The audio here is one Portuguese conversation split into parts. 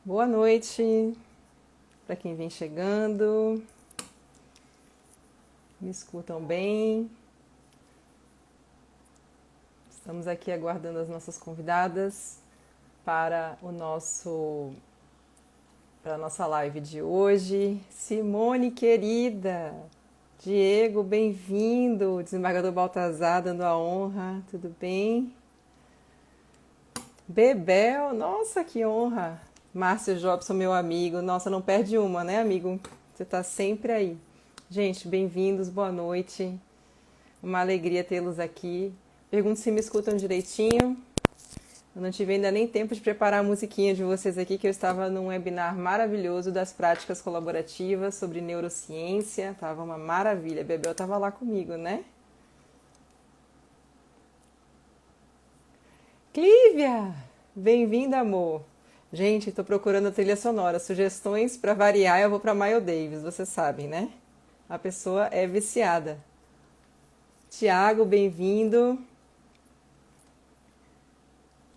Boa noite para quem vem chegando. Me escutam bem? Estamos aqui aguardando as nossas convidadas para para a nossa live de hoje. Simone, querida! Diego, bem-vindo! Desembargador Baltazar, dando a honra. Tudo bem? Bebel, nossa, que honra! Márcio Jobson, meu amigo. Nossa, não perde uma, né, amigo? Você está sempre aí. Gente, bem-vindos, boa noite. Uma alegria tê-los aqui. Pergunto se me escutam direitinho. Eu não tive ainda nem tempo de preparar a musiquinha de vocês aqui, que eu estava num webinar maravilhoso das práticas colaborativas sobre neurociência. Tava uma maravilha. A Bebel estava lá comigo, né? Clívia! Bem-vinda, amor. Gente, estou procurando a trilha sonora. Sugestões para variar, eu vou para Miles Davis, vocês sabem, né? A pessoa é viciada. Tiago, bem-vindo.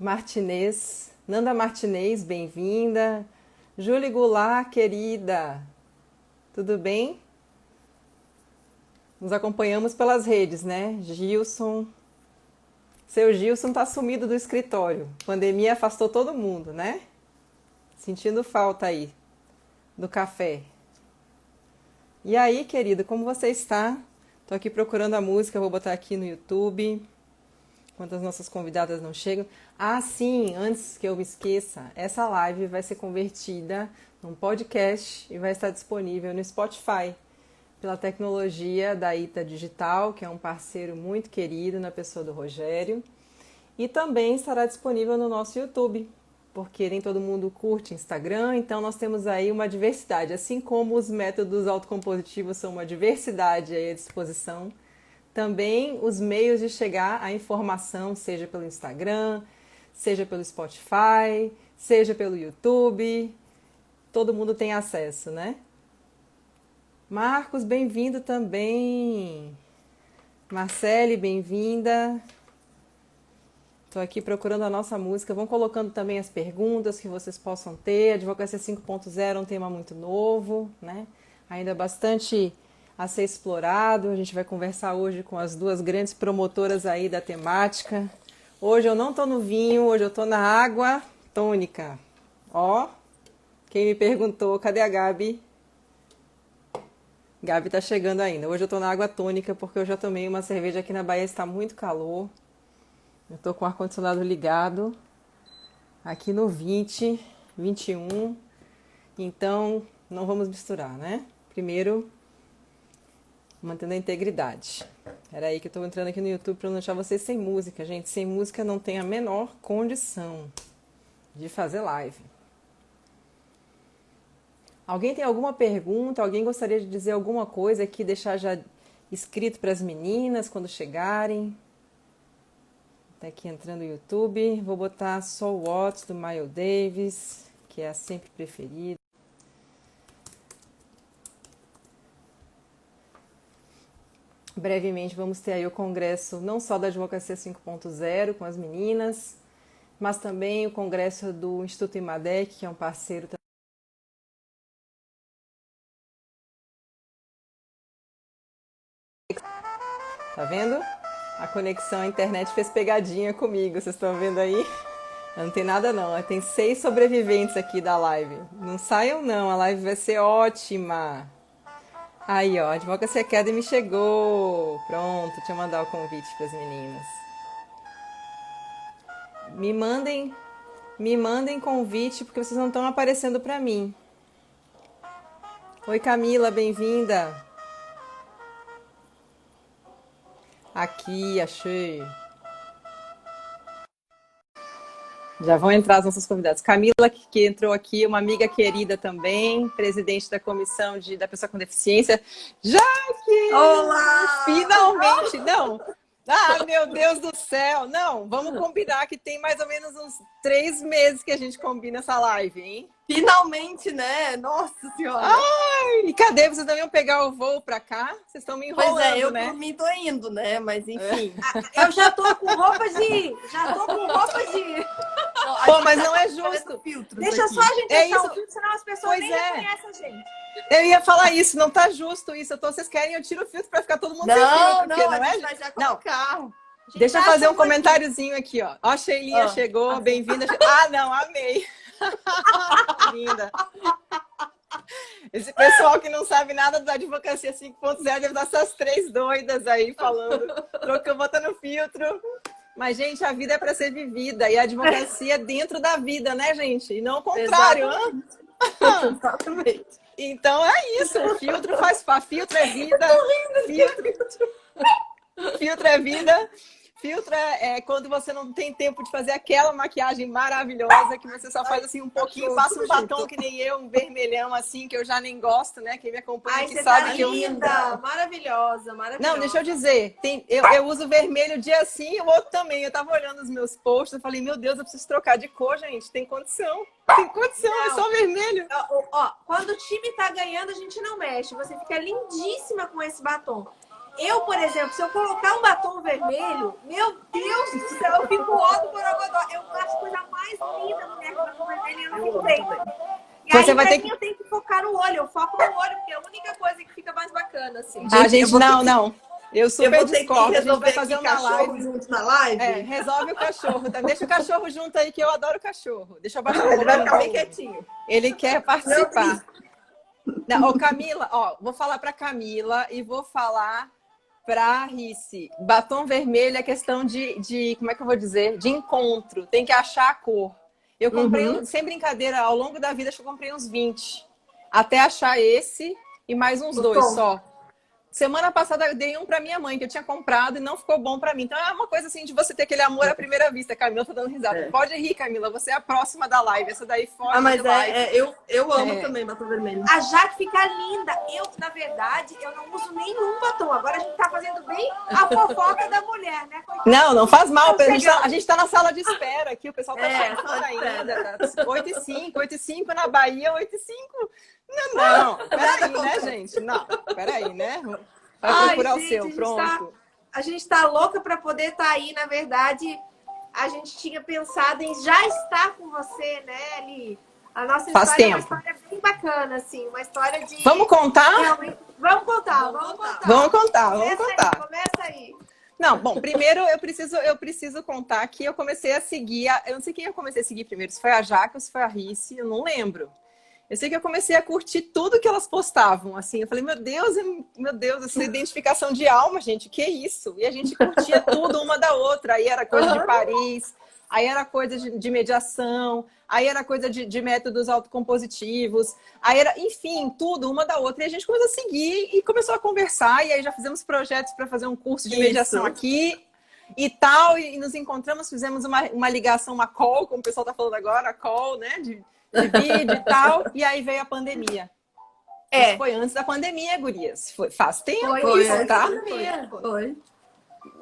Martinez, Nanda Martinez, bem-vinda. Julie Goulart, querida, tudo bem? Nos acompanhamos pelas redes, né? Gilson. Seu Gilson tá sumido do escritório. Pandemia afastou todo mundo, né? Sentindo falta aí do café. E aí, querido, como você está? Tô aqui procurando a música, vou botar aqui no YouTube. Enquanto as nossas convidadas não chegam. Ah, sim, antes que eu me esqueça, essa live vai ser convertida num podcast e vai estar disponível no Spotify, pela tecnologia da Ita Digital, que é um parceiro muito querido na pessoa do Rogério. E também estará disponível no nosso YouTube, porque nem todo mundo curte Instagram, então nós temos aí uma diversidade. Assim como os métodos autocompositivos são uma diversidade aí à disposição, também os meios de chegar à informação, seja pelo Instagram, seja pelo Spotify, seja pelo YouTube, todo mundo tem acesso, né? Marcos, bem-vindo também. Marcele, bem-vinda. Estou aqui procurando a nossa música. Vão colocando também as perguntas que vocês possam ter. Advocacia 5.0 é um tema muito novo, né? Ainda bastante a ser explorado. A gente vai conversar hoje com as duas grandes promotoras aí da temática. Hoje eu não estou no vinho, hoje eu estou na água tônica. Ó, quem me perguntou, cadê a Gabi? Gabi tá chegando ainda. Hoje eu estou na água tônica porque eu já tomei uma cerveja aqui na Bahia, está muito calor. Eu estou com o ar-condicionado ligado aqui no 20, 21. Então, não vamos misturar, né? Primeiro, mantendo a integridade. Era aí que eu tô entrando aqui no YouTube para não deixar vocês sem música, gente. Sem música não tem a menor condição de fazer live. Alguém tem alguma pergunta? Alguém gostaria de dizer alguma coisa aqui, deixar já escrito para as meninas quando chegarem? Tá aqui entrando no YouTube. Vou botar So What do Miles Davis, que é a sempre preferida. Brevemente vamos ter aí o congresso não só da Advocacia 5.0 com as meninas, mas também o congresso do Instituto Imadec, que é um parceiro também. Tá vendo? A conexão à internet fez pegadinha comigo, vocês estão vendo aí? Não tem nada não, tem 6 sobreviventes aqui da live. Não saiam não, a live vai ser ótima. Aí, ó, a Advocacy Academy chegou. Pronto, deixa eu mandar o convite para as meninas. Me mandem, me mandem convite porque vocês não estão aparecendo para mim. Oi, Camila, bem-vinda. Aqui, achei. Já vão entrar as nossas convidadas. Camila, que entrou aqui, uma amiga querida também, presidente da comissão da pessoa com deficiência. Jaque! Olá! Finalmente! Não, Ah, meu Deus do céu! Não, vamos combinar que tem mais ou menos uns 3 meses que a gente combina essa live, hein? Finalmente, né? Nossa Senhora! Ai, e cadê? Vocês não iam pegar o voo pra cá? Vocês estão me Pois é, enrolando, eu né? por mim tô indo, né? Mas enfim. Eu já tô com roupa de. Já tô com roupa de. Não, a Pô, gente mas já não tá é fazendo justo. filtros Deixa aqui. só a gente É achar isso. o filtro, senão as pessoas Pois nem é. reconhecem a gente. Eu ia falar isso, não tá justo isso. Vocês querem, eu tiro o filtro pra ficar todo mundo sem filtro. Não, Porque não, não a é. gente vai já Não, colocar. deixa eu tá fazer um achando aqui. comentáriozinho aqui, ó. Ó, a Sheilinha Ah, chegou, assim. bem-vinda. Ah, não, amei. Linda. Esse pessoal que não sabe nada da advocacia 5.0 deve estar essas 3 doidas aí falando, trocando, botando filtro. Mas, gente, a vida é para ser vivida e a advocacia é dentro da vida, né, gente? E não o contrário. Exatamente. Então é isso, o filtro faz parte. Filtro é vida. Filtro é vida. Filtro é quando você não tem tempo de fazer aquela maquiagem maravilhosa que você só faz assim um pouquinho, passa um batom que nem eu, um vermelhão assim, que eu já nem gosto, né? Quem me acompanha Ai, aqui você sabe tá que eu... linda, maravilhosa, maravilhosa. Não, deixa eu dizer, eu uso vermelho um dia sim e o outro também. Eu tava olhando os meus posts, eu falei, meu Deus, eu preciso trocar de cor, gente. Tem condição. Tem condição, é só vermelho. Ó, quando o time tá ganhando, a gente não mexe. Você fica lindíssima com esse batom. Eu, por exemplo, se eu colocar um batom vermelho, meu Deus do céu, eu fico ó do borogodó. Eu acho a coisa mais linda mulher com batom vermelho e eu não fico bem. E Você aí, vai pra ter mim, eu tenho que focar no olho. Eu foco no olho, porque é a única coisa que fica mais bacana, assim. Ah, gente, eu vou ter não. Eu Eu super vou ter que discordo. A gente resolver vai fazer aqui uma cachorro live. junto na live. É, resolve o cachorro. Tá? Deixa o cachorro junto aí, que eu adoro cachorro. Deixa eu baixar um Ele vai pouquinho. ficar bem quietinho. Ele quer participar. Não, ô, Camila, ó, vou falar para Camila e vou falar para Rice. Batom vermelho é questão de, como é que eu vou dizer? De encontro. Tem que achar a cor. Eu comprei, sem brincadeira, ao longo da vida, acho que eu comprei uns 20. Até achar esse e mais uns 2 só. Semana passada eu dei um para minha mãe, que eu tinha comprado e não ficou bom para mim. Então é uma coisa assim de você ter aquele amor à primeira vista. Camila tá dando risada. É. Pode rir, Camila. Você é a próxima da live. Essa daí foge Ah, mas de live. eu amo É. também batom vermelho. A Jaque fica linda. Eu, na verdade, eu não uso nenhum batom. Agora a gente tá fazendo bem a fofoca da mulher, né? Coitada. Não faz mal. Tô A gente tá na sala de espera aqui. O pessoal tá chegando sala de ainda. Tá 8h05 na Bahia, 8h05. Não, peraí, né, gente? Não, peraí, né? Vai procurar o seu, pronto. A gente tá louca pra poder estar aí. Na verdade, a gente tinha pensado em já estar com você, né, Li? A nossa Faz história é uma tempo. história bem bacana, assim. Uma história de... Vamos contar? Realmente... Vamos contar. Vamos contar. Começa aí. Não, bom, primeiro eu preciso contar que eu comecei a seguir, eu não sei quem eu comecei a seguir primeiro, se foi a Jaque ou se foi a Rice, eu não lembro. Eu sei que eu comecei a curtir tudo que elas postavam, assim, eu falei, meu Deus, essa identificação de alma, gente, que isso? E a gente curtia tudo uma da outra, aí era coisa de Paris, aí era coisa de mediação, aí era coisa de métodos autocompositivos, aí era, enfim, tudo uma da outra. E a gente começou a seguir e começou a conversar, e aí já fizemos projetos para fazer um curso de mediação aqui e tal, e nos encontramos, fizemos uma ligação, uma call, como o pessoal está falando agora, a call, né, de vídeo e tal, e aí veio a pandemia. Isso foi antes da pandemia, gurias. Faz tempo isso, tá? Foi.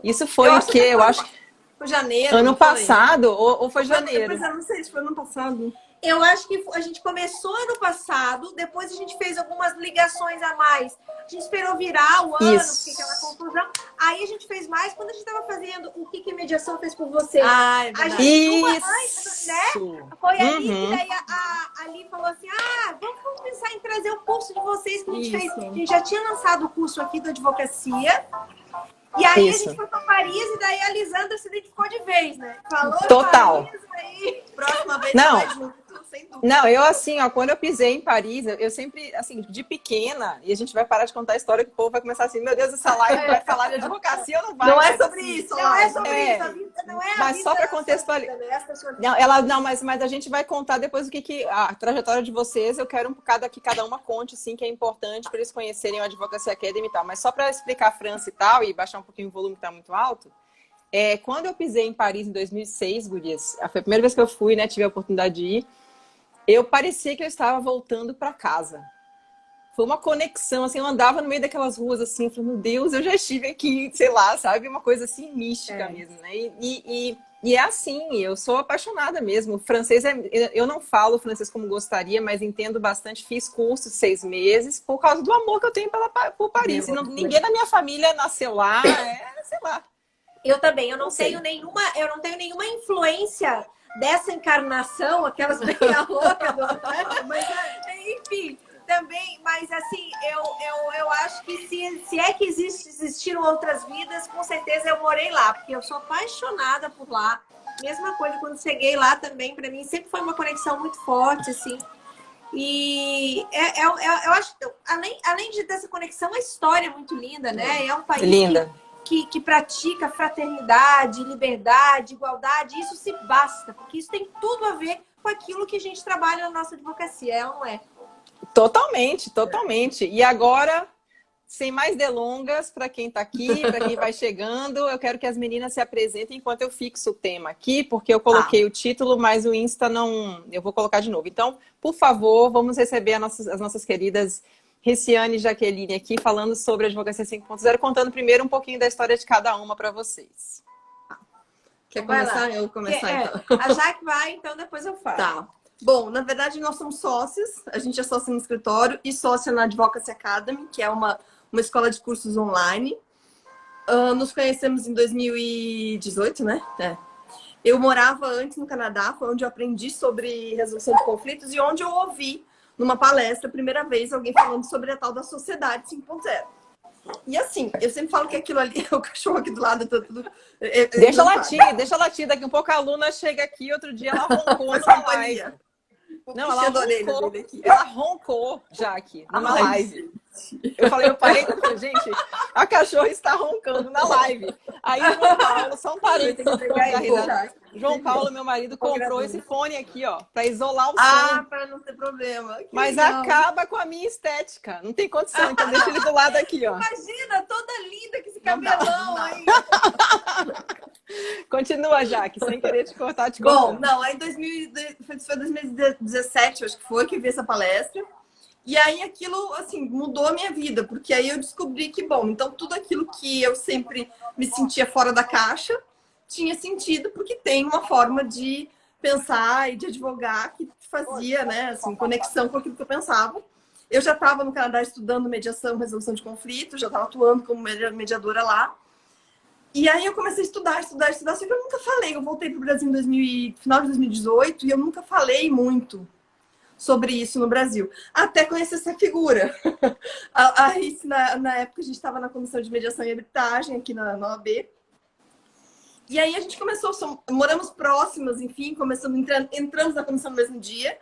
Isso foi o quê? Eu acho que Foi janeiro. ano passado ou foi janeiro? Depois, eu não sei se foi ano passado. Eu acho que a gente começou ano passado, depois a gente fez algumas ligações a mais. A gente esperou virar o ano, porque aquela confusão. Aí a gente fez mais quando a gente estava fazendo o que a mediação fez por você. Ah, é A verdade. Isso! né? Foi ali que daí a Ali falou assim, vamos pensar em trazer o curso de vocês que a gente fez. A gente já tinha lançado o curso aqui da advocacia. E aí a gente foi pra Paris e daí a Lisandra se identificou de vez, né? Falou Total. Paris, aí... Próxima vez Não. vai junto, sem dúvida. Não, eu assim, ó, quando eu pisei em Paris, eu sempre, assim, de pequena, e a gente vai parar de contar a história que o povo vai começar assim, meu Deus, essa live vai falar de advocacia ou não vai? Não é Mas, sobre assim, isso, Não é Laura. sobre isso, a vida não é a Mas vida só para da sua contextualizar. vida, né? Essa é a sua vida. Mas a gente vai contar depois o que a trajetória de vocês, eu quero que cada uma conte, sim, que é importante para eles conhecerem o Advocacy Academy e tal. Mas só para explicar a França e tal, e baixar um pouquinho o volume que está muito alto, quando eu pisei em Paris em 2006, gurias, foi a primeira vez que eu fui, né, tive a oportunidade de ir, eu parecia que eu estava voltando para casa. foi uma conexão, assim, eu andava no meio daquelas ruas, assim, eu falei, meu Deus, eu já estive aqui, sei lá, sabe? Uma coisa, assim, mística mesmo, né? E é assim, eu sou apaixonada mesmo. O francês, eu não falo francês como gostaria, mas entendo bastante. Fiz curso 6 meses por causa do amor que eu tenho por Paris. Ninguém da minha família nasceu lá, sei lá. Eu também, eu não tenho nenhuma influência dessa encarnação, aquelas meia loucas, mas enfim, também, mas assim, eu acho que se é que existiram outras vidas, com certeza eu morei lá, porque eu sou apaixonada por lá. Mesma coisa quando cheguei lá também, para mim sempre foi uma conexão muito forte, assim. E eu acho que, além dessa conexão, a história é muito linda, né? É um país linda. Que pratica fraternidade, liberdade, igualdade. Isso se basta, porque isso tem tudo a ver com aquilo que a gente trabalha na nossa advocacia, é ou não é? Totalmente, totalmente. E agora, sem mais delongas, para quem está aqui, para quem vai chegando, eu quero que as meninas se apresentem enquanto eu fixo o tema aqui, porque eu coloquei o título, mas o Insta não... Eu vou colocar de novo. Então, por favor, vamos receber as nossas queridas Riciane e Jaqueline aqui, falando sobre a Advocacia 5.0, contando primeiro um pouquinho da história de cada uma para vocês. Quer começar? Eu vou começar, então. A Jaque vai, então depois eu falo. Tá. Bom, na verdade, nós somos sócios. A gente é sócio no escritório e sócia na Advocacy Academy, que é uma escola de cursos online. Nos conhecemos em 2018, né? Eu morava antes no Canadá, foi onde eu aprendi sobre resolução de conflitos e onde eu ouvi, numa palestra, a primeira vez, alguém falando sobre a tal da Sociedade 5.0. E assim, eu sempre falo que aquilo ali, o cachorro aqui do lado, tá tudo... Deixa latir. Daqui um pouco a aluna chega aqui, outro dia ela roncou na live. Não, ela roncou já aqui, numa live. Eu parei, gente, a cachorra está roncando na live. Aí o João Paulo, só um parênteses. João Paulo, meu marido, comprou esse fone aqui, ó, para isolar o som. Para não ter problema. Mas acaba com a minha estética. Não tem condição, então deixa ele do lado aqui, ó. Imagina, toda linda com esse cabelão aí. Continua, Jaque, sem querer te cortar, Bom, não, aí foi 2017, acho que foi, que eu vi essa palestra. E aí aquilo, assim, mudou a minha vida, porque aí eu descobri que, bom, então tudo aquilo que eu sempre me sentia fora da caixa tinha sentido, porque tem uma forma de pensar e de advogar que fazia, né, assim, conexão com aquilo que eu pensava. Eu já estava no Canadá estudando mediação, resolução de conflitos, já estava atuando como mediadora lá. E aí eu comecei a estudar, só que eu nunca falei. Eu voltei para o Brasil em final de 2018 e eu nunca falei muito sobre isso no Brasil. Até conhecer essa figura. A Rice, na época, a gente estava na Comissão de Mediação e Arbitragem aqui na OAB. E aí a gente começou, moramos próximas, enfim, entramos na comissão no mesmo dia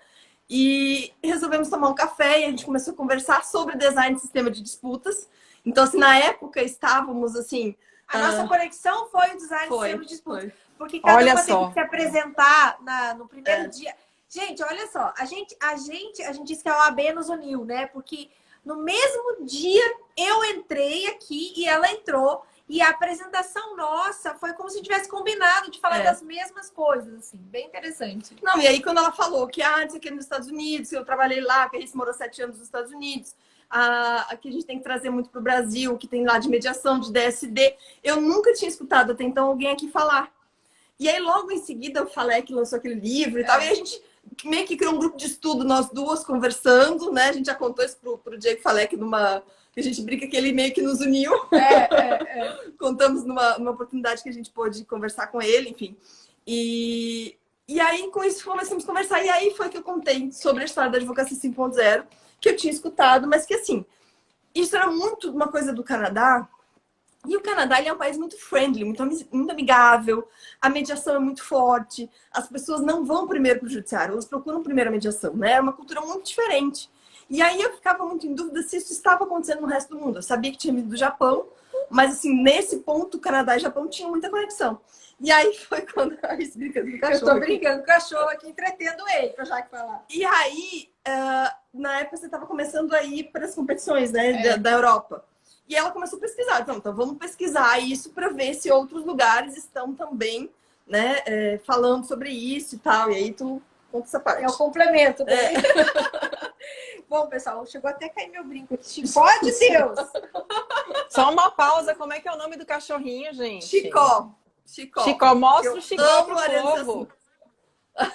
e resolvemos tomar um café e a gente começou a conversar sobre design de sistema de disputas. Então, assim, na época estávamos, assim... A nossa conexão foi o design de sistema de disputas. Porque cada uma tem que se apresentar no primeiro dia. Gente, olha só, a gente disse que a OAB nos uniu, né? Porque no mesmo dia eu entrei aqui e ela entrou. E a apresentação nossa foi como se tivesse combinado de falar das mesmas coisas, assim, bem interessante. Não, e aí quando ela falou que antes aqui nos Estados Unidos, que eu trabalhei lá, que a gente morou 7 anos nos Estados Unidos, que a gente tem que trazer muito para o Brasil, que tem lá de mediação, de DSD, eu nunca tinha escutado até então alguém aqui falar. E aí logo em seguida o Falek lançou aquele livro e tal, e a gente meio que criou um grupo de estudo, nós duas conversando, né? A gente já contou isso pro Diego Falek que a gente brinca que ele meio que nos uniu. Contamos numa oportunidade que a gente pôde conversar com ele, enfim. E aí, com isso, começamos a conversar. E aí foi que eu contei sobre a história da Advocacia 5.0, que eu tinha escutado, mas que, assim, isso era muito uma coisa do Canadá. E o Canadá, ele é um país muito friendly, muito amigável. A mediação é muito forte. As pessoas não vão primeiro para o judiciário, elas procuram primeiro a mediação, né? É uma cultura muito diferente. E aí eu ficava muito em dúvida se isso estava acontecendo no resto do mundo. Eu sabia que tinha vindo do Japão, mas assim, nesse ponto, Canadá e Japão tinham muita conexão. E aí foi quando a gente brincando com o cachorro. Eu tô brincando com o cachorro aqui, entretendo ele, pra Jaque falar. E aí, na época, você estava começando a ir para as competições, né, da Europa. E ela começou a pesquisar. Então vamos pesquisar isso para ver se outros lugares estão também, né, falando sobre isso e tal. E aí tu conta essa parte. É o complemento dele. Bom, pessoal, chegou até a cair meu brinco aqui. Chicó de Deus! Só uma pausa, como é que é o nome do cachorrinho, gente? Chicó. Chicó, mostra Eu o Chicó amo pro Lorenza povo.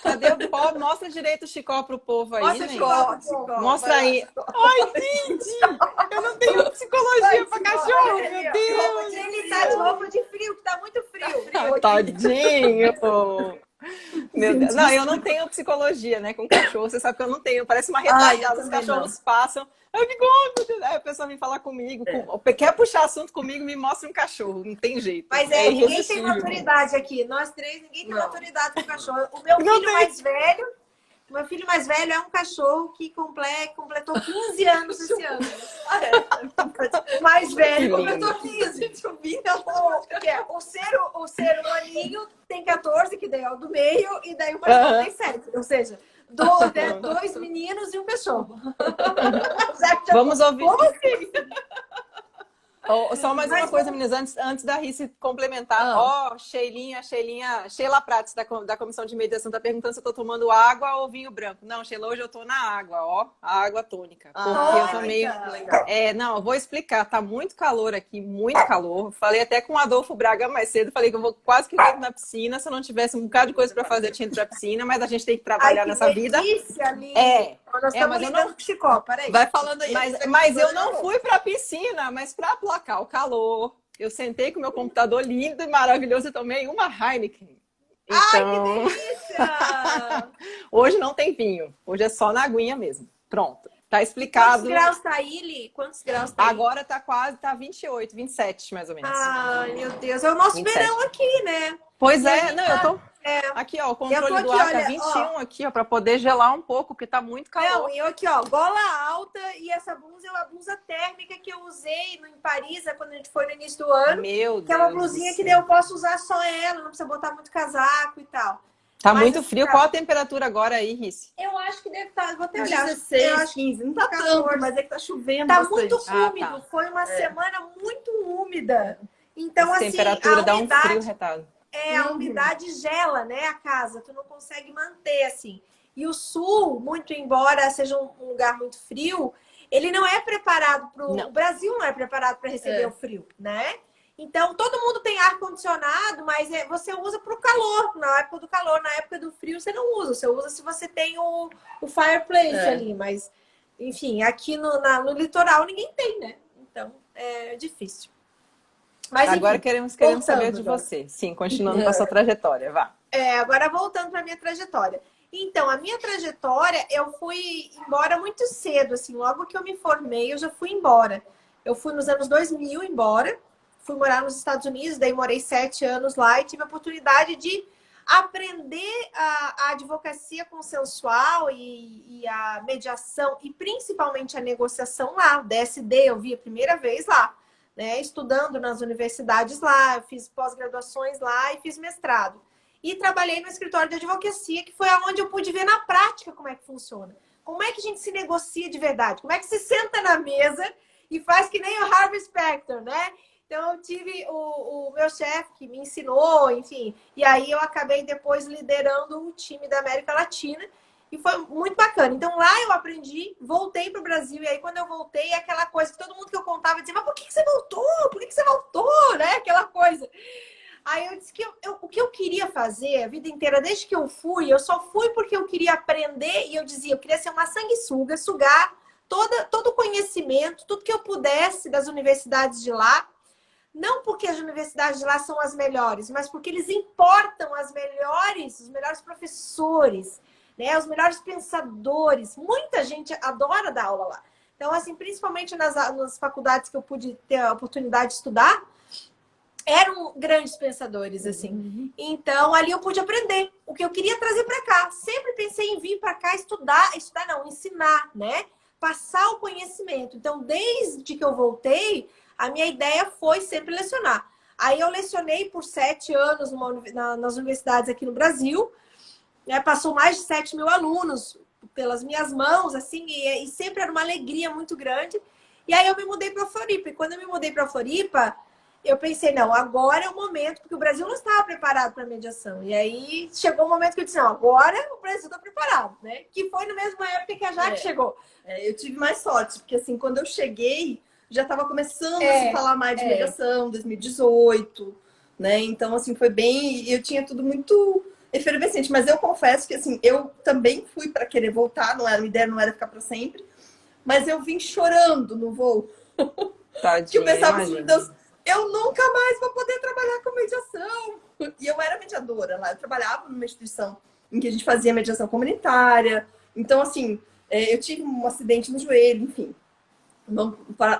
Cadê o povo? Mostra direito o Chicó pro povo aí, Mostra o gente. Chicó. Mostra Vai lá, aí. Chicó. Ai, gente! Eu não tenho psicologia pra cachorro, Olha ali, meu ó. Deus! Ele tá de roupa de frio, que tá muito frio. Tadinho! Meu Deus. Não, eu não tenho psicologia, né, com cachorro. Você sabe que eu não tenho. Parece uma Ai, eu retardada. Os também cachorros passam. Eu fico, oh, meu Deus. Aí a pessoa vem falar comigo. Quer puxar assunto comigo, me mostra um cachorro. Não tem jeito. Mas ninguém tem irresistível. maturidade aqui. Nós três, ninguém tem Não. maturidade com cachorro. O meu filho mais velho é um cachorro que completou 15 anos esse ano. O mais velho completou 15. O ser humaninho tem 14, que daí é o do meio, e daí o mais velho tem 7. Ou seja, dois meninos e um cachorro. Vamos ouvir. Como assim? Só mais uma coisa, meninas, antes da Rice complementar. Sheila Prates, da Comissão de Mediação, está perguntando se eu estou tomando água ou vinho branco. Não, Sheila, hoje eu estou na água, a água tônica. Porque eu tô meio... Não, eu vou explicar. Tá muito calor aqui, muito calor. Falei até com o Adolfo Braga mais cedo, falei que eu vou quase que ir na piscina. Se eu não tivesse um bocado de coisa para fazer, eu tinha ido pra piscina, mas a gente tem que trabalhar nessa vida. Nós estamos lidando com Chicó, peraí. Vai falando aí. Mas eu não fui pra piscina, mas para aplacar o calor. Eu sentei com o meu computador lindo e maravilhoso e tomei uma Heineken. Então... Ai, que delícia! Hoje não tem vinho. Hoje é só na aguinha mesmo. Pronto. Tá explicado. Quantos graus tá aí, Li? Quantos graus tá aí? Agora tá quase, tá 28, 27 mais ou menos. Ai, meu Deus. É o nosso 27. verão aqui, né? Pois é. Não, eu tô... É. Aqui, ó, o controle aqui, do ar olha, tá 21 aqui, ó, pra poder gelar um pouco, porque tá muito calor. Não, e eu aqui, ó, gola alta, e essa blusa é uma blusa térmica que eu usei em Paris, quando a gente foi no início do ano. Meu Deus. Que é uma blusinha que daí eu posso usar só ela, não precisa botar muito casaco e tal. Tá Mas, muito frio. Qual a temperatura agora aí, Rice? Eu acho que deve estar, vou até olhar. 16, 15. Não tá 14. tanto, mas é que tá chovendo Tá bastante. muito úmido. tá. Foi uma semana muito úmida. Então, Essa assim, temperatura a dá um umidade... frio retado. A umidade gela, né, a casa. Tu não consegue manter, assim. E o sul, muito embora seja um lugar muito frio, ele não é preparado para o Brasil não é preparado para receber o frio, né? Então, todo mundo tem ar-condicionado, mas você usa para o calor, na época do calor. Na época do frio, você não usa. Você usa se você tem o fireplace ali. Mas, enfim, aqui no litoral ninguém tem, né? Então, é difícil. Mas, agora enfim, queremos saber de agora. você. Sim, continuando com a sua trajetória, vá. Agora voltando para a minha trajetória. Então, a minha trajetória, eu fui embora muito cedo, assim, logo que eu me formei, eu já fui embora. Eu fui nos anos 2000 embora, fui morar nos Estados Unidos, daí morei 7 anos lá e tive a oportunidade de aprender a advocacia consensual e a mediação e principalmente a negociação lá, o DSD, eu vi a primeira vez lá. Né, estudando nas universidades lá, eu fiz pós-graduações lá e fiz mestrado. E trabalhei no escritório de advocacia, que foi aonde eu pude ver na prática como é que funciona. Como é que a gente se negocia de verdade? Como é que se senta na mesa e faz que nem o Harvey Specter, né? Então, eu tive o meu chefe que me ensinou, enfim. E aí, eu acabei depois liderando o time da América Latina. E foi muito bacana. Então, lá eu aprendi, voltei para o Brasil. E aí, quando eu voltei, é aquela coisa que todo mundo que eu contava dizia, mas por que você voltou? Por que você voltou? Né? Aquela coisa. Aí eu disse que o que eu queria fazer a vida inteira, desde que eu fui, eu só fui porque eu queria aprender. E eu dizia, eu queria ser uma sanguessuga, sugar todo o conhecimento, tudo que eu pudesse das universidades de lá. Não porque as universidades de lá são as melhores, mas porque eles importam os melhores professores, né, os melhores pensadores. Muita gente adora dar aula lá. Então, assim, principalmente nas faculdades que eu pude ter a oportunidade de estudar, eram grandes pensadores, assim. Então, ali eu pude aprender o que eu queria trazer para cá. Sempre pensei em vir para cá ensinar, né? Passar o conhecimento. Então, desde que eu voltei, a minha ideia foi sempre lecionar. Aí eu lecionei por 7 anos nas universidades aqui no Brasil. Passou mais de 7 mil alunos pelas minhas mãos, assim, e sempre era uma alegria muito grande. E aí eu me mudei para Floripa. E quando eu me mudei para Floripa, eu pensei, não, agora é o momento, porque o Brasil não estava preparado para a mediação. E aí chegou o momento que eu disse, não, agora o Brasil está preparado, né? Que foi na mesma época que a Jaque chegou. Eu tive mais sorte, porque assim, quando eu cheguei, já estava começando a se falar mais de mediação, 2018, né? Então, assim, foi bem... Eu tinha tudo muito efervescente, mas eu confesso que, assim, eu também fui para querer voltar, não era, a ideia não era ficar para sempre, mas eu vim chorando no voo. Tadinha, que eu pensava, imagina. meu Deus, eu nunca mais vou poder trabalhar com mediação. E eu era mediadora lá, eu trabalhava numa instituição em que a gente fazia mediação comunitária. Então, assim, eu tive um acidente no joelho, enfim. Vamos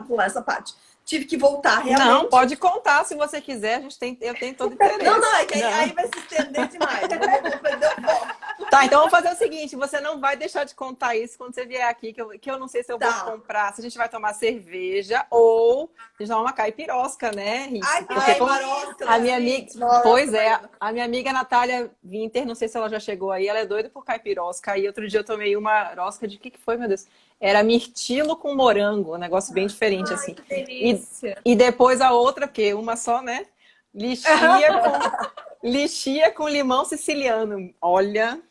pular essa parte. Tive que voltar realmente. Não, pode contar se você quiser, eu tenho todo interesse. Não, é que aí vai se estender demais. Eu vou perder o foco. Tá, então vamos fazer o seguinte, você não vai deixar de contar isso quando você vier aqui, que eu não sei se eu vou Tá. comprar, se a gente vai tomar cerveja ou a gente vai uma caipirosca, né, Rick? Ai, Porque como marosca, a minha amiga, gente, marosca, pois é, Marina. a minha amiga Natália Winter, não sei se ela já chegou aí, ela é doida por caipirosca. Aí outro dia eu tomei uma rosca de que foi, meu Deus? Era mirtilo com morango, um negócio bem diferente assim. Que delícia. E depois a outra, porque uma só, né? Lixia com limão siciliano. Olha,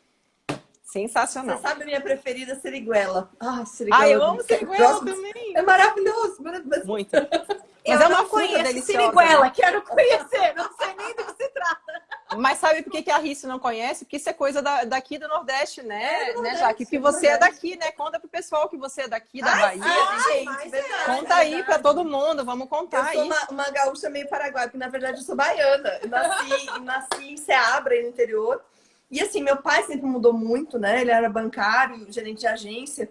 sensacional. Você sabe a minha preferida, seriguela. Ah, seriguela. Ah, eu amo siriguela Gosto- também. É maravilhoso, maravilhoso. Muito. Eu Mas é não uma fruta conheço deliciosa. siriguela, quero conhecer, não sei nem do que se trata. Mas sabe por que a Rice não conhece? Porque isso é coisa daqui do Nordeste, né? do né, Nordeste, Jaque? Porque do você é Nordeste. daqui, né? Conta pro pessoal que você é daqui, da Ai, Bahia. sim, gente, mas verdade. Conta aí pra todo mundo, vamos Eu contar sou aí. uma gaúcha meio paraguaia, porque na verdade eu sou baiana. Eu nasci em Ceabra, aí no interior. E assim, meu pai sempre mudou muito, né? Ele era bancário, gerente de agência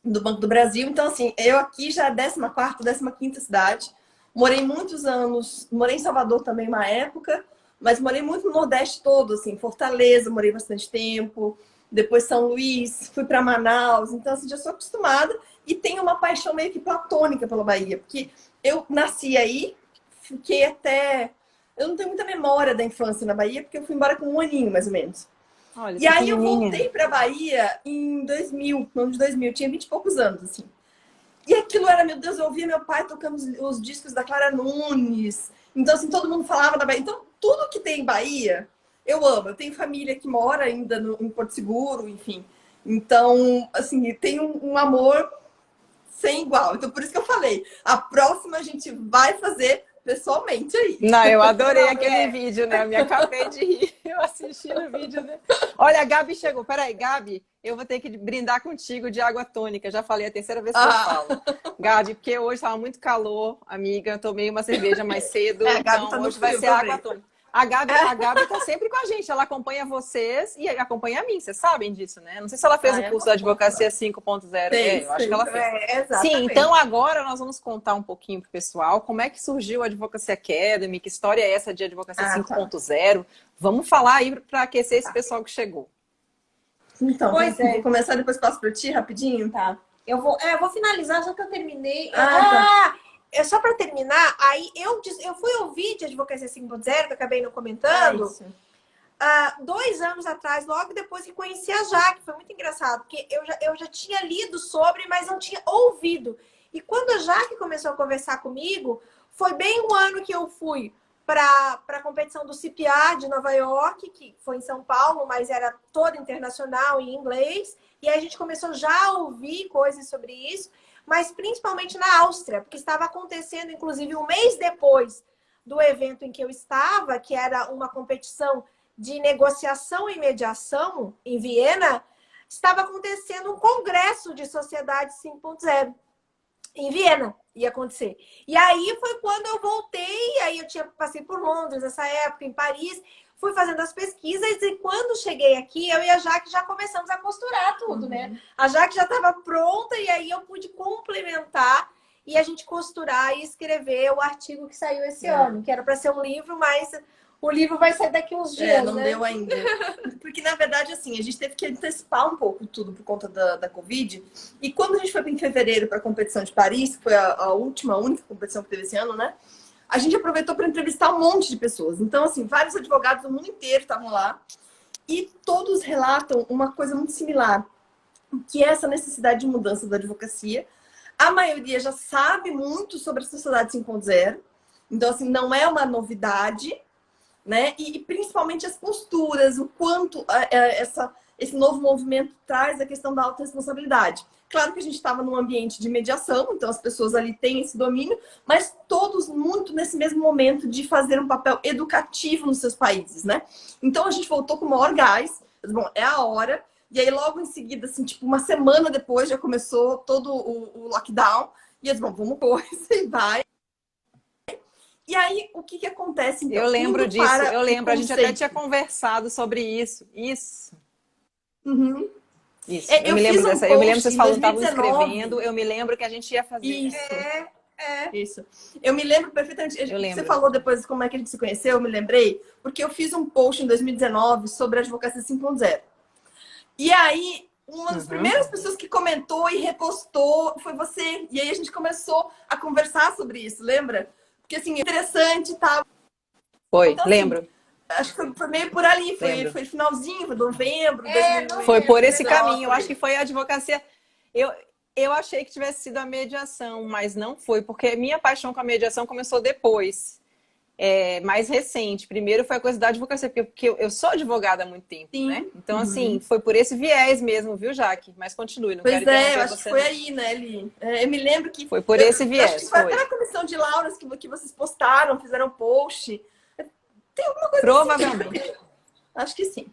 do Banco do Brasil. Então, assim, eu aqui já é 14ª, 15ª cidade. Morei muitos anos, morei em Salvador também uma época, mas morei muito no Nordeste todo, assim, Fortaleza, morei bastante tempo. Depois São Luís, fui para Manaus. Então, assim, já sou acostumada e tenho uma paixão meio que platônica pela Bahia, porque eu nasci aí, fiquei até... Eu não tenho muita memória da infância na Bahia, porque eu fui embora com 1 aninho, mais ou menos. Olha, E aí eu pequenininha. voltei pra Bahia em 2000, no ano de 2000, tinha 20 e poucos anos, assim. E aquilo era, meu Deus, eu ouvia meu pai tocando os discos da Clara Nunes. Então, assim, todo mundo falava da Bahia. Então, tudo que tem em Bahia, eu amo. Eu tenho família que mora ainda em Porto Seguro, enfim. Então, assim, tem um amor sem igual. Então, por isso que eu falei, a próxima a gente vai fazer pessoalmente aí. Não, eu adorei aquele vídeo, né? Eu me acabei de rir. Eu assisti no vídeo, né? Olha, a Gabi chegou. Peraí, Gabi, eu vou ter que brindar contigo de água tônica. Já falei a terceira vez que eu falo. Gabi, porque hoje estava muito calor, amiga. Eu tomei uma cerveja mais cedo. A Gabi então tá no hoje vai frio ser também. água tônica. A Gabi tá sempre com a gente. Ela acompanha vocês e acompanha a mim. Vocês sabem disso, né? Não sei se ela fez o curso da Advocacia 5.0. Eu acho que ela fez. Exatamente. Sim, então agora nós vamos contar um pouquinho pro pessoal como é que surgiu a Advocacy Academy, que história é essa de Advocacia 5.0. Vamos falar aí para aquecer esse pessoal que chegou. Então, Pois é. vou começar, depois passo para ti rapidinho. Tá. Eu vou finalizar, já que eu terminei. Tá. É só para terminar, aí eu fui ouvir de Advocacia 5.0, que eu acabei não comentando, 2 anos atrás, logo depois que conheci a Jaque. Foi muito engraçado, porque eu já tinha lido sobre, mas não tinha ouvido. E quando a Jaque começou a conversar comigo, foi bem um ano que eu fui para a competição do CPA de Nova York, que foi em São Paulo, mas era toda internacional em inglês. E aí a gente começou já a ouvir coisas sobre isso, mas principalmente na Áustria, porque estava acontecendo, inclusive, um mês depois do evento em que eu estava, que era uma competição de negociação e mediação em Viena, estava acontecendo um congresso de Sociedade 5.0 em Viena, ia acontecer. E aí foi quando eu voltei, aí eu passei por Londres nessa época, em Paris, fui fazendo as pesquisas e quando cheguei aqui, eu e a Jaque já começamos a costurar tudo, né? A Jaque já estava pronta e aí eu pude complementar e a gente costurar e escrever o artigo que saiu esse ano, que era para ser um livro, mas o livro vai sair daqui uns dias, não né? deu ainda. Porque, na verdade, assim, a gente teve que antecipar um pouco tudo por conta da Covid. E quando a gente foi em fevereiro para a competição de Paris, que foi a única competição que teve esse ano, né? A gente aproveitou para entrevistar um monte de pessoas. Então, assim, vários advogados do mundo inteiro estavam lá. E todos relatam uma coisa muito similar, que é essa necessidade de mudança da advocacia. A maioria já sabe muito sobre a Sociedade 5.0. Então, assim, não é uma novidade, né? E principalmente as posturas, o quanto esse novo movimento traz a questão da autorresponsabilidade. Claro que a gente estava num ambiente de mediação, então as pessoas ali têm esse domínio, mas todos muito nesse mesmo momento de fazer um papel educativo nos seus países, né? Então a gente voltou com o maior gás, bom, é a hora, e aí logo em seguida, assim, tipo, uma semana depois já começou todo o lockdown, e eles, bom, vamos pôr isso e vai. E aí, o que acontece, então? Eu lembro Indo disso, para eu o lembro. A gente até conceito. tinha conversado sobre isso. Isso. Uhum. Isso. Eu Eu me lembro fiz um dessa. Eu me lembro que post vocês em estavam 2019. escrevendo. Eu me lembro que a gente ia fazer. Isso, É. isso. Eu me lembro perfeitamente. Eu Você lembro. falou depois como é que a gente se conheceu, eu me lembrei, porque eu fiz um post em 2019 sobre a advocacia 5.0. E aí, uma das Uhum. primeiras pessoas que comentou e repostou foi você. E aí a gente começou a conversar sobre isso, lembra? Porque assim, é interessante e tal. Foi, Então, assim, lembro. acho que foi meio por ali, Lembro. foi finalzinho, foi novembro de Foi por esse 2019. caminho. Eu acho que foi a advocacia. Eu achei que tivesse sido a mediação, mas não foi, porque minha paixão com a mediação começou depois, mais recente. Primeiro foi a coisa da advocacia, porque eu sou advogada há muito tempo, Sim. né? Então, assim, foi por esse viés mesmo, viu, Jaque? Mas continue, não Pois quero interromper eu acho que você, foi não. aí, né, Li? Eu me lembro que. Foi por eu, esse eu acho que viés, foi até foi. na comissão de Lauras que vocês postaram, fizeram post. Tem alguma coisa Provavelmente. assim. Acho que sim.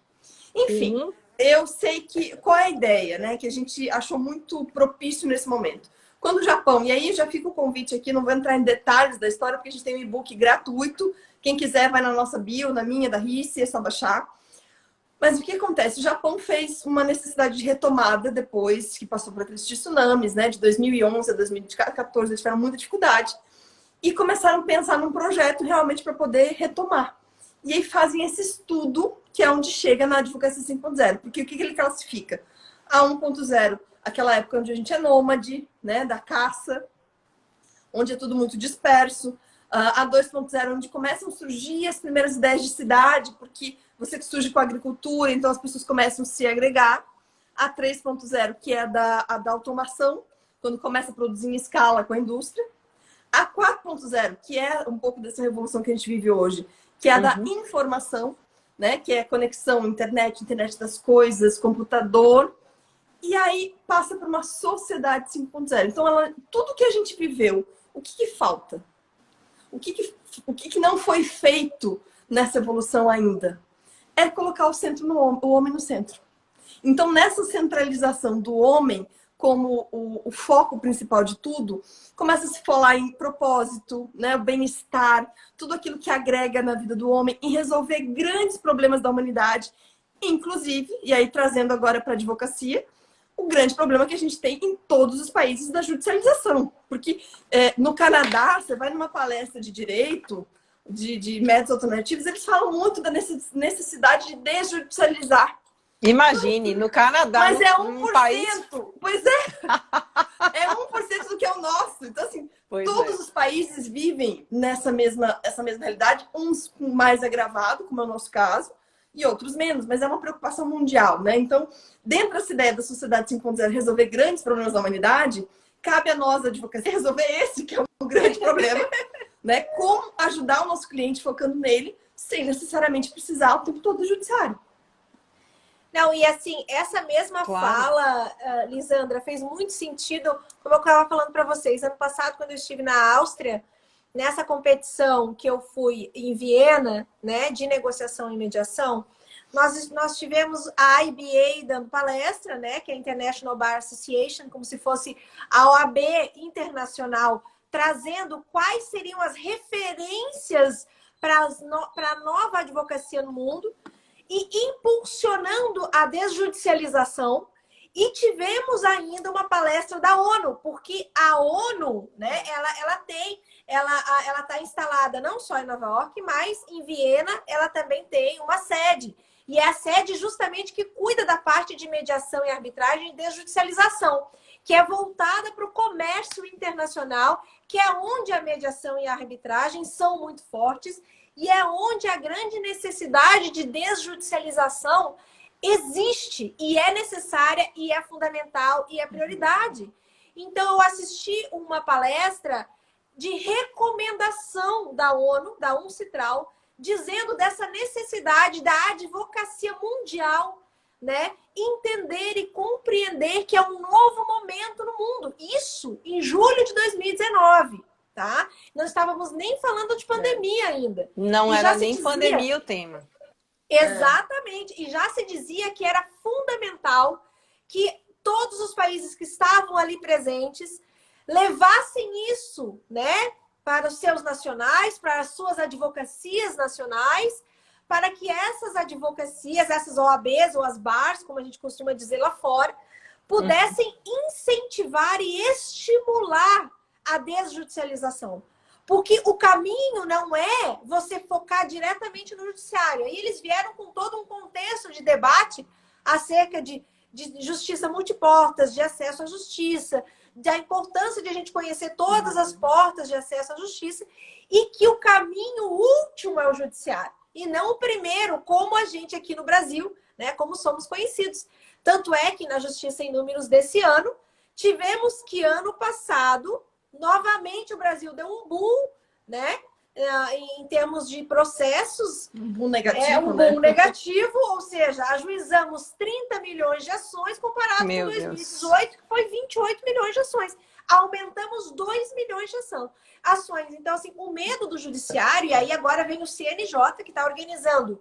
Enfim, Uhum. eu sei que. Qual é a ideia, né? Que a gente achou muito propício nesse momento. Quando o Japão, e aí já fica o convite aqui, não vou entrar em detalhes da história, porque a gente tem um e-book gratuito. Quem quiser, vai na nossa bio, na minha, da Rice, é só baixar. Mas o que acontece? O Japão fez uma necessidade de retomada depois que passou por aqueles tsunamis, né? De 2011 a 2014, eles tiveram muita dificuldade. E começaram a pensar num projeto realmente para poder retomar. E aí fazem esse estudo, que é onde chega na advocacia 5.0. Porque o que ele classifica? A 1.0, aquela época onde a gente é nômade, né? Da caça, onde é tudo muito disperso. A 2.0, onde começam a surgir as primeiras ideias de cidade, porque você que surge com a agricultura, então as pessoas começam a se agregar. A 3.0, que é a da automação, quando começa a produzir em escala com a indústria. A 4.0, que é um pouco dessa revolução que a gente vive hoje, que é a da informação, né? Que é conexão, internet das coisas, computador. E aí passa por uma sociedade 5.0. Então, tudo que a gente viveu, o que falta? O que não foi feito nessa evolução ainda? É colocar o homem no centro. Então, nessa centralização do homem como o foco principal de tudo, começa a se falar em propósito, né? O bem-estar, tudo aquilo que agrega na vida do homem, em resolver grandes problemas da humanidade, inclusive, e aí trazendo agora para a advocacia, o grande problema que a gente tem em todos os países da judicialização. Porque no Canadá, você vai numa palestra de direito, de métodos alternativos, eles falam muito da necessidade de desjudicializar. Imagine, no Canadá, mas é 1%. num país... Pois é. É 1% do que é o nosso. Então, assim, todos os países vivem essa mesma realidade, uns com mais agravado, como é o nosso caso, e outros menos, mas é uma preocupação mundial, né? Então, dentro dessa ideia da sociedade 5.0 resolver grandes problemas da humanidade, cabe a nós, a advocacia, resolver esse que é o grande problema, né? Como ajudar o nosso cliente focando nele, sem necessariamente precisar o tempo todo do judiciário. Não, e assim, essa mesma fala, Lisandra, fez muito sentido, como eu estava falando para vocês. Ano passado, quando eu estive na Áustria, nessa competição que eu fui em Viena, né, de negociação e mediação, nós tivemos a IBA dando palestra, né, que é a International Bar Association, como se fosse a OAB internacional, trazendo quais seriam as referências para a nova advocacia no mundo e impulsionando a desjudicialização. E tivemos ainda uma palestra da ONU, porque a ONU, né, ela está instalada não só em Nova York, mas em Viena ela também tem uma sede. E é a sede justamente que cuida da parte de mediação e arbitragem e desjudicialização, que é voltada para o comércio internacional, que é onde a mediação e a arbitragem são muito fortes e é onde a grande necessidade de desjudicialização existe e é necessária e é fundamental e é prioridade. Então, eu assisti uma palestra de recomendação da ONU, da UNCITRAL, dizendo dessa necessidade da advocacia mundial, né, entender e compreender que é um novo momento no mundo. Isso em julho de 2019, tá? Não estávamos nem falando de pandemia ainda. Não E era já se nem dizia- pandemia o tema. Exatamente. E já se dizia que era fundamental que todos os países que estavam ali presentes levassem isso, né, para os seus nacionais, para as suas advocacias nacionais, para que essas advocacias, essas OABs ou as BARs, como a gente costuma dizer lá fora, pudessem incentivar e estimular a desjudicialização. Porque o caminho não é você focar diretamente no judiciário. Aí eles vieram com todo um contexto de debate acerca de justiça multiportas, de acesso à justiça, da importância de a gente conhecer todas as portas de acesso à justiça e que o caminho último é o judiciário e não o primeiro, como a gente aqui no Brasil, né, como somos conhecidos. Tanto é que na Justiça em Números desse ano, tivemos que ano passado, novamente o Brasil deu um boom, né, em termos de processos. Um boom negativo, É um né? boom negativo, ou seja, ajuizamos 30 milhões de ações comparado Meu com Deus. 2018, que foi 28 milhões de ações. Aumentamos 2 milhões de ações. Então, assim, o medo do judiciário, e aí agora vem o CNJ, que está organizando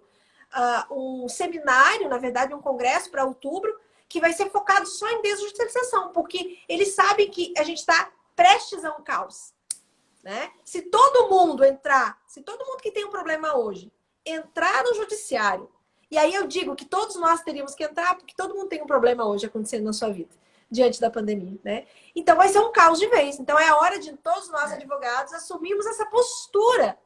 um seminário, na verdade, um congresso para outubro, que vai ser focado só em desjudicialização, porque eles sabem que a gente está prestes a um caos. Né? Se todo mundo que tem um problema hoje, entrar no judiciário, e aí eu digo que todos nós teríamos que entrar, porque todo mundo tem um problema hoje acontecendo na sua vida, diante da pandemia, né? Então vai ser um caos de vez. Então é a hora de todos nós, advogados, assumirmos essa postura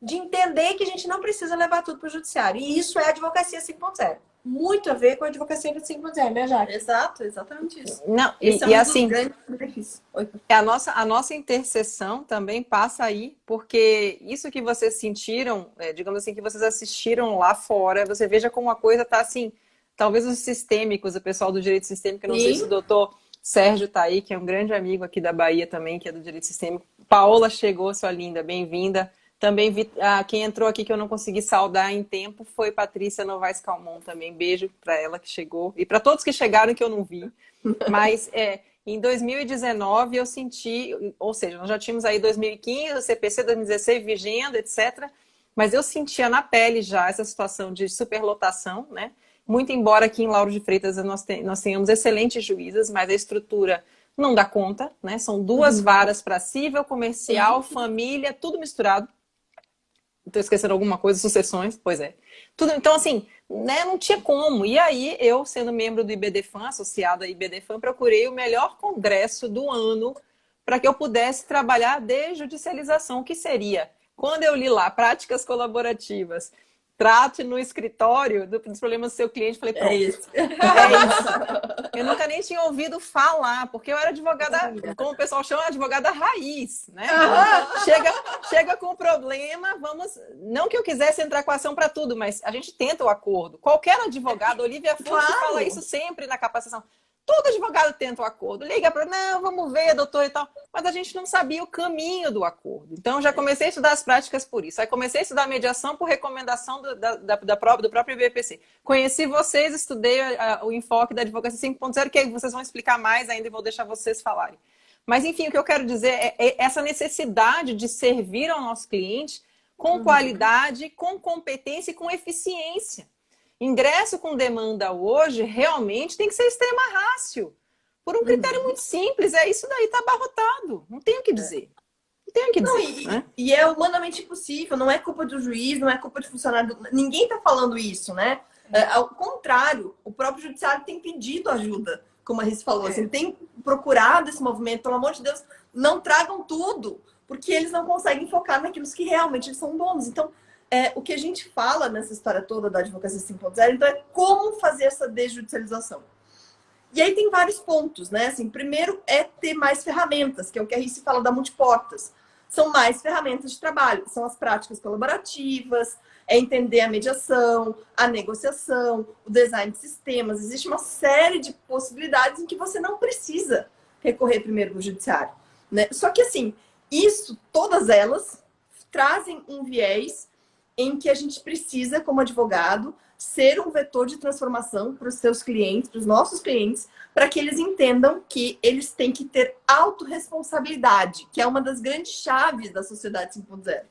de entender que a gente não precisa levar tudo para o judiciário. E isso é a advocacia 5.0. Muito a ver com a advocacia 5.0, né, Jaque? Exato, exatamente isso. Não, Esse é e um assim, dos grandes benefícios. Oi. a nossa interseção também passa aí, porque isso que vocês sentiram, digamos assim, que vocês assistiram lá fora, você veja como a coisa está assim, talvez os sistêmicos, o pessoal do direito sistêmico, eu não sei se o doutor Sérgio está aí, que é um grande amigo aqui da Bahia também, que é do direito sistêmico. Paola chegou, sua linda, bem-vinda. Também vi, quem entrou aqui que eu não consegui saudar em tempo foi Patrícia Novaes Calmon também. Beijo para ela que chegou. E para todos que chegaram que eu não vi. Mas em 2019 eu senti, ou seja, nós já tínhamos aí 2015, o CPC 2016 vigendo, etc. Mas eu sentia na pele já essa situação de superlotação, né? Muito embora aqui em Lauro de Freitas nós tenhamos excelentes juízas, mas a estrutura não dá conta, né? São duas varas para civil, comercial, família, tudo misturado. Estou esquecendo alguma coisa, sucessões, pois é. Tudo, então, assim, né, não tinha como. E aí, eu, sendo membro do IBDFAN, associada a IBDFAN, procurei o melhor congresso do ano para que eu pudesse trabalhar desjudicialização, que seria, quando eu li lá, práticas colaborativas, trate no escritório dos problemas do seu cliente, falei, pronto. É isso. É isso. Eu nunca nem tinha ouvido falar, porque eu era advogada, como o pessoal chama, advogada raiz, né? Chega com o problema, vamos... Não que eu quisesse entrar com a ação para tudo, mas a gente tenta o acordo. Qualquer advogado, Olivia Furch fala isso sempre na capacitação. Todo advogado tenta o acordo. Liga para, não, vamos ver, doutor e tal. Mas a gente não sabia o caminho do acordo. Então, já comecei a estudar as práticas por isso. Aí comecei a estudar mediação por recomendação do próprio IBPC. Conheci vocês, estudei o enfoque da advocacia 5.0, que vocês vão explicar mais ainda e vou deixar vocês falarem. Mas, enfim, o que eu quero dizer é essa necessidade de servir ao nosso cliente com qualidade, com competência e com eficiência. Ingresso com demanda hoje realmente tem que ser extrema ratio. Por um critério muito simples. É isso daí, tá abarrotado. Não tem o que dizer. Não tem o que dizer. Né? E é humanamente impossível. Não é culpa do juiz, não é culpa de funcionário. Ninguém tá falando isso, né? Ao contrário, o próprio judiciário tem pedido ajuda, como a Riz falou. Assim, tem procurado esse movimento. Pelo amor de Deus, não tragam tudo, porque eles não conseguem focar naquilo que realmente eles são bons. Então, o que a gente fala nessa história toda da advocacia 5.0, então é como fazer essa desjudicialização. E aí tem vários pontos, né? Assim, primeiro é ter mais ferramentas, que é o que a Rice fala da multiportas. São mais ferramentas de trabalho, são as práticas colaborativas, é entender a mediação, a negociação, o design de sistemas. Existe uma série de possibilidades em que você não precisa recorrer primeiro para o judiciário, né? Só que assim, Isso, todas elas trazem um viés em que a gente precisa, como advogado, ser um vetor de transformação para os seus clientes, para os nossos clientes, para que eles entendam que eles têm que ter autorresponsabilidade, que é uma das grandes chaves da sociedade 5.0.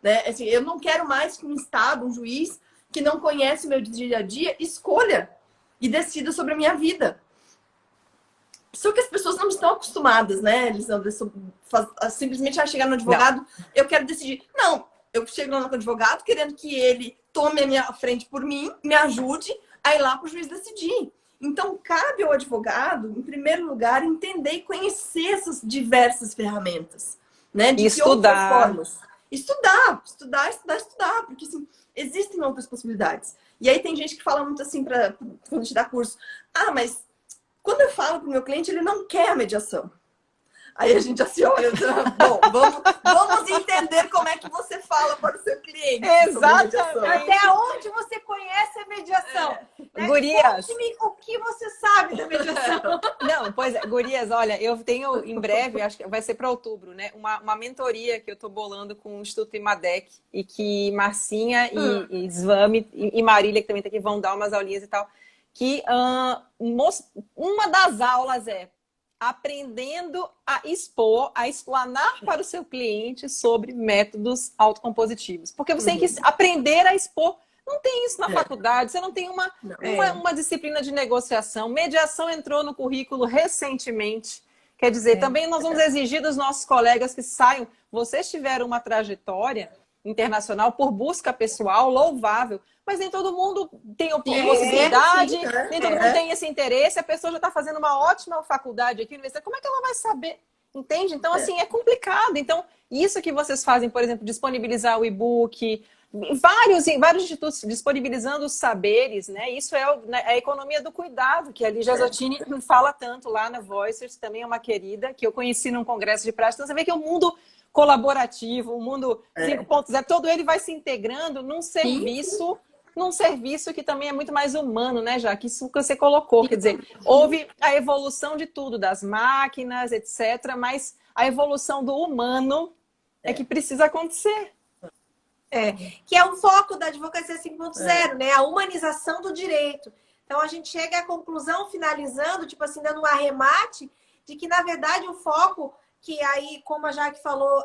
Né? Assim, eu não quero mais que um Estado, um juiz que não conhece o meu dia a dia, escolha e decida sobre a minha vida. Só que as pessoas não estão acostumadas, né, Elisandra? Simplesmente a chegar no advogado, não. Eu quero decidir. Não, eu chego lá no advogado querendo que ele tome a minha frente por mim, me ajude a ir lá para o juiz decidir. Então, cabe ao advogado, em primeiro lugar, entender e conhecer essas diversas ferramentas. Né? De estudar. Que outras formas. Estudar. Porque, assim, existem outras possibilidades. E aí tem gente que fala muito assim, quando a gente dá curso. Ah, mas quando eu falo para o meu cliente, ele não quer a mediação. Aí a gente assim, olha, bom, vamos entender como é que você fala para o seu cliente. Exatamente. Até onde você conhece a mediação. Né? Gurias. Conte-me o que você sabe da mediação. Não, pois é, gurias, olha, eu tenho em breve, acho que vai ser para outubro, né? Uma mentoria que eu estou bolando com o Instituto Imadec e que Marcinha e Svame e Marília, que também tá aqui, vão dar umas aulinhas e tal. Que uma das aulas é aprendendo a expor, a explanar para o seu cliente sobre métodos autocompositivos. Porque você tem que aprender a expor. Não tem isso na faculdade, você não tem uma disciplina de negociação. Mediação entrou no currículo recentemente. Quer dizer, também nós vamos exigir dos nossos colegas que saiam. Vocês tiveram uma trajetória internacional por busca pessoal louvável, mas nem todo mundo tem possibilidade, nem todo mundo tem esse interesse, a pessoa já está fazendo uma ótima faculdade aqui, universidade, como é que ela vai saber? Entende? Então, assim, é complicado. Então, isso que vocês fazem, por exemplo, disponibilizar o e-book, vários institutos disponibilizando os saberes, né? Isso é a economia do cuidado, que a Lígia Zottini fala tanto lá na Voicers, também é uma querida, que eu conheci num congresso de prática. Então, você vê que o mundo colaborativo, o mundo 5.0, todo ele vai se integrando num serviço que também é muito mais humano, né, Jaque? Isso que você colocou, quer dizer, houve a evolução de tudo, das máquinas, etc., mas a evolução do humano é que precisa acontecer. Que é o foco da advocacia 5.0, né? A humanização do direito. Então, a gente chega à conclusão, finalizando, tipo assim, dando um arremate, de que, na verdade, o foco, que aí, como a Jaque falou,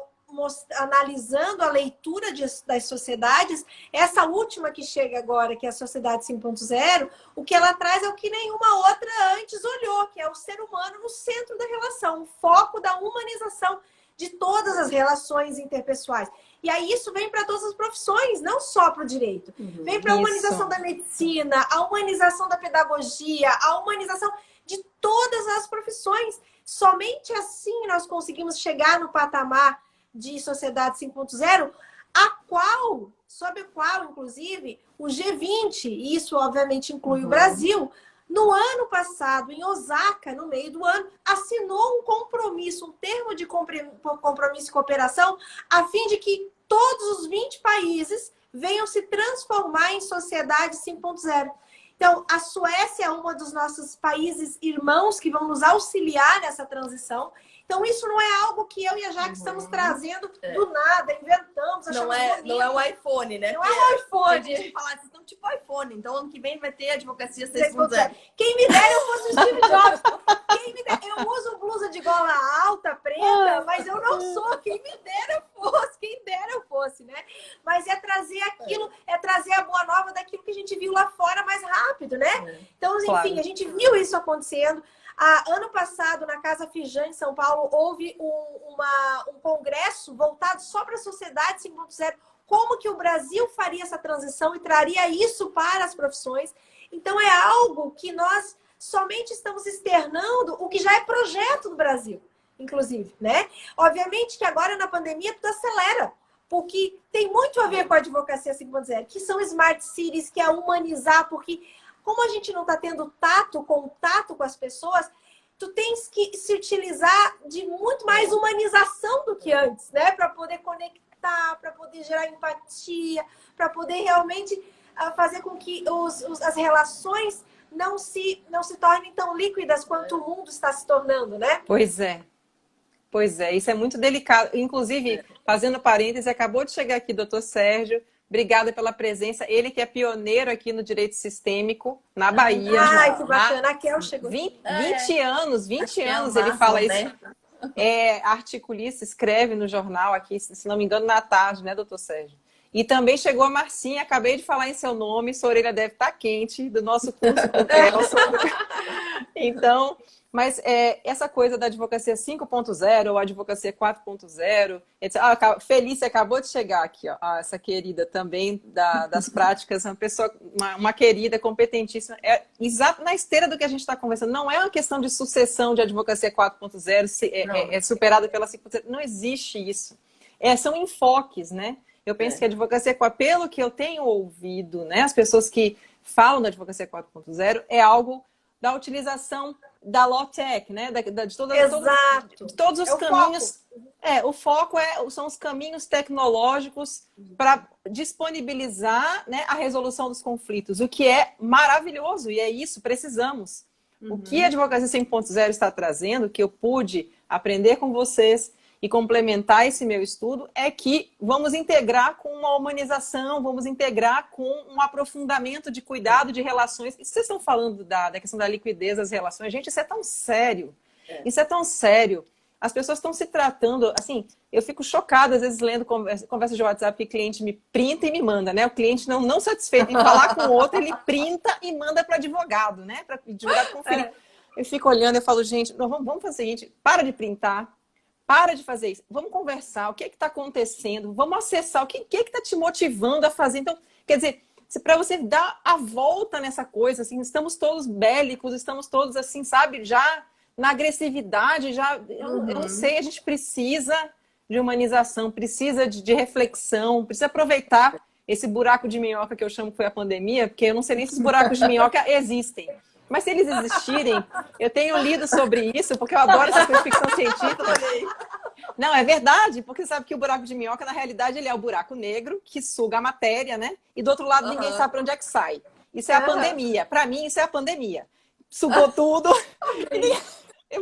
analisando a leitura das sociedades, essa última que chega agora, que é a sociedade 5.0, o que ela traz é o que nenhuma outra antes olhou, que é o ser humano no centro da relação, o foco da humanização de todas as relações interpessoais. E aí isso vem para todas as profissões, não só para o direito. Vem para a humanização da medicina, a humanização da pedagogia, a humanização de todas as profissões. Somente assim nós conseguimos chegar no patamar de sociedade 5.0, sob a qual, inclusive, o G20, e isso obviamente inclui o Brasil, no ano passado, em Osaka, no meio do ano, assinou um compromisso, um termo de compromisso e cooperação, a fim de que todos os 20 países venham se transformar em sociedade 5.0. Então, a Suécia é um dos nossos países irmãos que vão nos auxiliar nessa transição. Então, isso não é algo que eu e a Jaque estamos trazendo do nada, inventamos, achamos bonito. Não é o iPhone, né? Não é o iPhone. A gente fala, vocês estão tipo iPhone. Então, ano que vem vai ter advocacia 6.0. Quem me dera eu fosse o Steve Jobs. Eu uso blusa de gola alta, preta, mas eu não sou. Quem dera eu fosse, né? Mas é trazer aquilo, é trazer a boa nova daquilo que a gente viu lá fora mais rápido, né? Então, enfim, a gente viu isso acontecendo. Ano passado, na Casa Fijan, em São Paulo, houve um congresso voltado só para a sociedade 5.0, como que o Brasil faria essa transição e traria isso para as profissões. Então, é algo que nós somente estamos externando o que já é projeto do Brasil, inclusive, né? Obviamente que agora, na pandemia, tudo acelera, porque tem muito a ver com a advocacia 5.0, que são smart cities, que é humanizar, porque como a gente não está tendo contato com as pessoas, tu tens que se utilizar de muito mais humanização do que antes, né? Para poder conectar, para poder gerar empatia, para poder realmente fazer com que as relações não se tornem tão líquidas quanto o mundo está se tornando, né? Pois é. Pois é, isso é muito delicado. Inclusive, fazendo parêntese, acabou de chegar aqui doutor Sérgio. Obrigada pela presença. Ele que é pioneiro aqui no direito sistêmico, na Bahia. Ai, que bacana. A Kel chegou. 20 anos, 20 é anos o ele máximo, fala isso. né? É articulista, escreve no jornal aqui, se não me engano, na tarde, né, doutor Sérgio? E também chegou a Marcinha, acabei de falar em seu nome, sua orelha deve estar quente, do nosso curso com o Kelson. Então, mas essa coisa da advocacia 5.0 ou advocacia 4.0, Felícia acabou de chegar aqui, ó, essa querida também das práticas, uma pessoa, uma querida, competentíssima, exato na esteira do que a gente está conversando. Não é uma questão de sucessão de advocacia 4.0, é superada pela 5.0, não existe isso. São enfoques, né? Eu penso que a advocacia, pelo que eu tenho ouvido, né, as pessoas que falam da advocacia 4.0, é algo da utilização da law tech, né, de todos os caminhos. O foco são os caminhos tecnológicos para disponibilizar, né, a resolução dos conflitos, o que é maravilhoso, e é isso, precisamos. O que a advocacia 5.0 está trazendo, que eu pude aprender com vocês, e complementar esse meu estudo, é que vamos integrar com uma humanização, vamos integrar com um aprofundamento de cuidado de relações. Isso vocês estão falando da questão da liquidez das relações. Gente, isso é tão sério. Isso é tão sério. As pessoas estão se tratando, assim, eu fico chocada, às vezes, lendo conversas de WhatsApp que o cliente me printa e me manda, né? O cliente não satisfeito em falar com o outro, ele printa e manda para advogado, né? Para advogado conferir. Eu fico olhando e falo, gente, vamos fazer o seguinte, para de printar, para de fazer isso. Vamos conversar. O que está acontecendo? Vamos acessar. O que está te motivando a fazer? Então, quer dizer, para você dar a volta nessa coisa, assim, estamos todos bélicos, estamos todos, assim, sabe, já na agressividade, já... Eu não sei, a gente precisa de humanização, precisa de reflexão, precisa aproveitar esse buraco de minhoca que eu chamo que foi a pandemia, porque eu não sei nem se os buracos de minhoca existem. Mas se eles existirem, eu tenho lido sobre isso, porque eu adoro essa coisa de ficção científica. Não, é verdade, porque sabe que o buraco de minhoca, na realidade, ele é o buraco negro, que suga a matéria, né? E do outro lado, ninguém sabe para onde é que sai. Isso é a pandemia. Para mim, isso é a pandemia. Sugou tudo.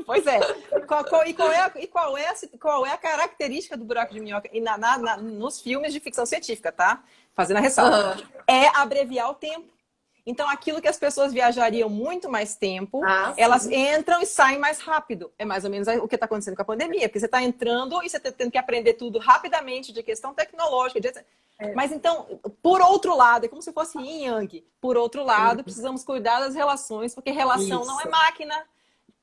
Pois é. Qual é a característica do buraco de minhoca? E nos filmes de ficção científica, tá? Fazendo a ressalva. É abreviar o tempo. Então, aquilo que as pessoas viajariam muito mais tempo, elas entram e saem mais rápido. É mais ou menos o que está acontecendo com a pandemia. Porque você está entrando e você está tendo que aprender tudo rapidamente de questão tecnológica. Mas então, por outro lado, é como se fosse yin yang. Por outro lado, precisamos cuidar das relações, porque relação não é máquina.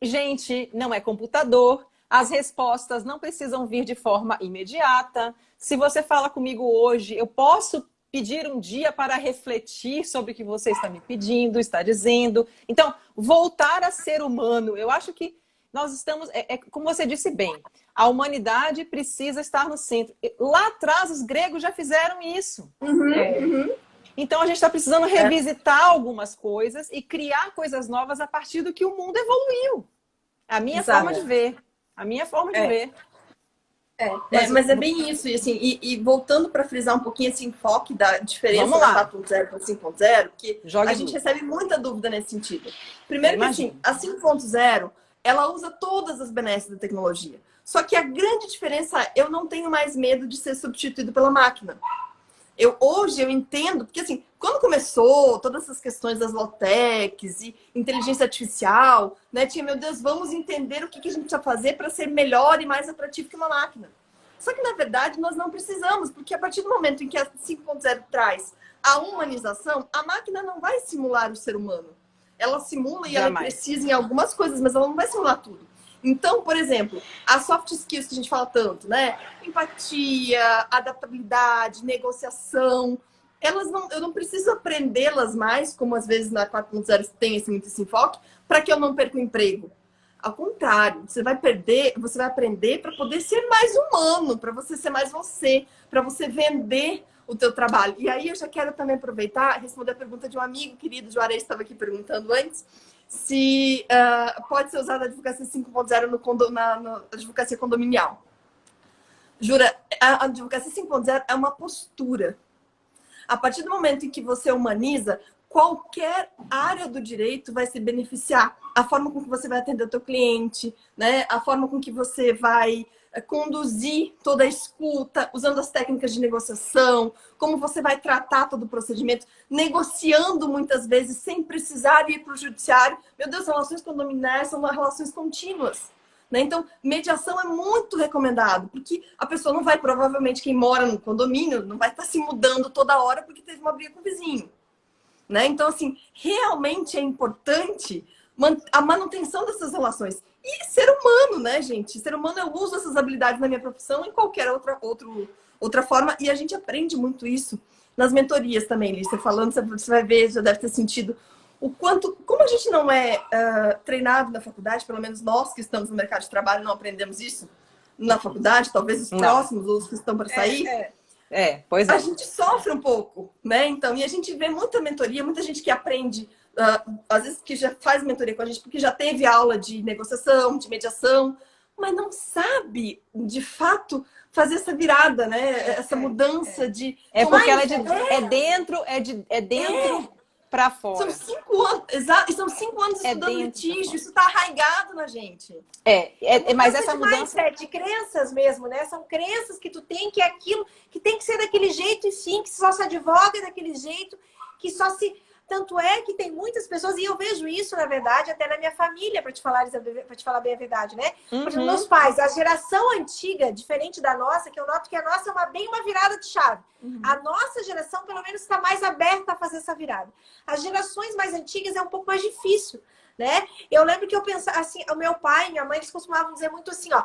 Gente, não é computador. As respostas não precisam vir de forma imediata. Se você fala comigo hoje, eu posso pedir um dia para refletir sobre o que você está me pedindo, está dizendo. Então, voltar a ser humano. Eu acho que nós estamos... como você disse bem, a humanidade precisa estar no centro. Lá atrás, os gregos já fizeram isso. Então, a gente está precisando revisitar algumas coisas e criar coisas novas a partir do que o mundo evoluiu. A minha forma de ver. A minha forma de ver. Mas é bem isso. E, assim, e voltando para frisar um pouquinho esse enfoque da diferença da 4.0 para 5.0, porque a gente recebe muita dúvida nesse sentido. Primeiro que assim, a 5.0, ela usa todas as benesses da tecnologia. Só que a grande diferença é eu não tenho mais medo de ser substituído pela máquina. Hoje eu entendo, porque assim, quando começou todas essas questões das low-techs e inteligência artificial, né, tinha, meu Deus, vamos entender o que a gente precisa fazer para ser melhor e mais atrativo que uma máquina. Só que, na verdade, nós não precisamos, porque a partir do momento em que a 5.0 traz a humanização, a máquina não vai simular o ser humano. Ela simula e ela precisa em algumas coisas, mas ela não vai simular tudo. Então, por exemplo, as soft skills que a gente fala tanto, né? Empatia, adaptabilidade, negociação, eu não preciso aprendê-las mais, como às vezes na 4.0 tem muito esse enfoque, para que eu não perca o emprego. Ao contrário, você vai aprender para poder ser mais humano, para você ser mais você, para você vender o teu trabalho. E aí eu já quero também aproveitar e responder a pergunta de um amigo querido, Juarez estava aqui perguntando antes, se pode ser usada a advocacia 5.0 na advocacia condominial. Jura, a advocacia 5.0 é uma postura. A partir do momento em que você humaniza, qualquer área do direito vai se beneficiar. A forma com que você vai atender o teu cliente, né? A forma com que você vai conduzir toda a escuta, usando as técnicas de negociação, como você vai tratar todo o procedimento, negociando muitas vezes sem precisar ir para o judiciário. Meu Deus, relações condominiais são relações contínuas. Né? Então, mediação é muito recomendado, porque a pessoa não vai, provavelmente, quem mora no condomínio, não vai estar se mudando toda hora porque teve uma briga com o vizinho. Né? Então, assim, realmente é importante a manutenção dessas relações. E ser humano, né, gente? Ser humano, eu uso essas habilidades na minha profissão em qualquer outra forma, e a gente aprende muito isso nas mentorias também, Lícia. Falando, você vai ver, já deve ter sentido o quanto, como a gente não é treinado na faculdade, pelo menos nós que estamos no mercado de trabalho não aprendemos isso na faculdade, talvez os próximos, ou os que estão para sair, pois é. A gente sofre um pouco, né? Então, e a gente vê muita mentoria, muita gente que aprende, às vezes que já faz mentoria com a gente, porque já teve aula de negociação, de mediação, mas não sabe, de fato, fazer essa virada, né? Essa mudança de... porque ela é dentro para fora. São 5 anos, exato, e são 5 anos estudando litígio, isso está arraigado na gente. Mas essa mudança de crenças mesmo, né? São crenças que tu tem que é aquilo, que tem que ser daquele jeito e sim, que só se advoga daquele jeito, que só se... Tanto é que tem muitas pessoas, e eu vejo isso, na verdade, até na minha família, para te falar bem a verdade, né? Por exemplo, meus pais, a geração antiga, diferente da nossa, que eu noto que a nossa é bem uma virada de chave. A nossa geração, pelo menos, está mais aberta a fazer essa virada. As gerações mais antigas é um pouco mais difícil, né? Eu lembro que eu pensava assim, o meu pai e minha mãe, eles costumavam dizer muito assim, ó,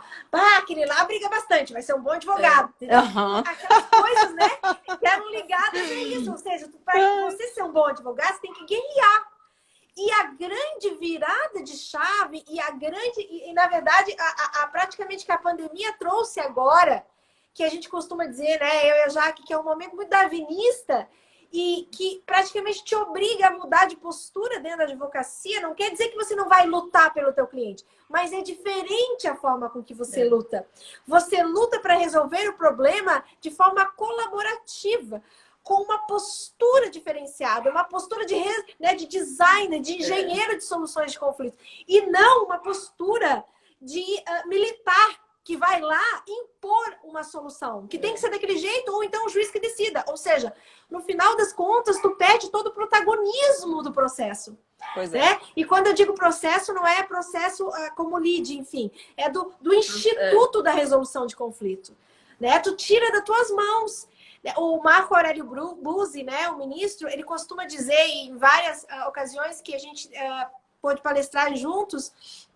aquele lá briga bastante, vai ser um bom advogado. Aquelas coisas, né, que eram ligadas a isso. Ou seja, para você ser um bom advogado, você tem que guerrear. E a grande virada de chave e na verdade, praticamente que a pandemia trouxe agora, que a gente costuma dizer, né, eu e a Jaque, que é um momento muito darwinista, e que praticamente te obriga a mudar de postura dentro da advocacia. Não quer dizer que você não vai lutar pelo teu cliente, mas é diferente a forma com que você luta. Você luta para resolver o problema de forma colaborativa, com uma postura diferenciada, uma postura de designer, de engenheiro de soluções de conflito, e não uma postura de militar, que vai lá impor uma solução, que tem que ser daquele jeito, ou então o juiz que decida. Ou seja, no final das contas, tu perde todo o protagonismo do processo. Pois né? E quando eu digo processo, não é processo como lide, enfim. É do Instituto da Resolução de Conflito. Né? Tu tira das tuas mãos. O Marco Aurélio Buzzi, né, o ministro, ele costuma dizer em várias ocasiões que a gente pôde palestrar juntos.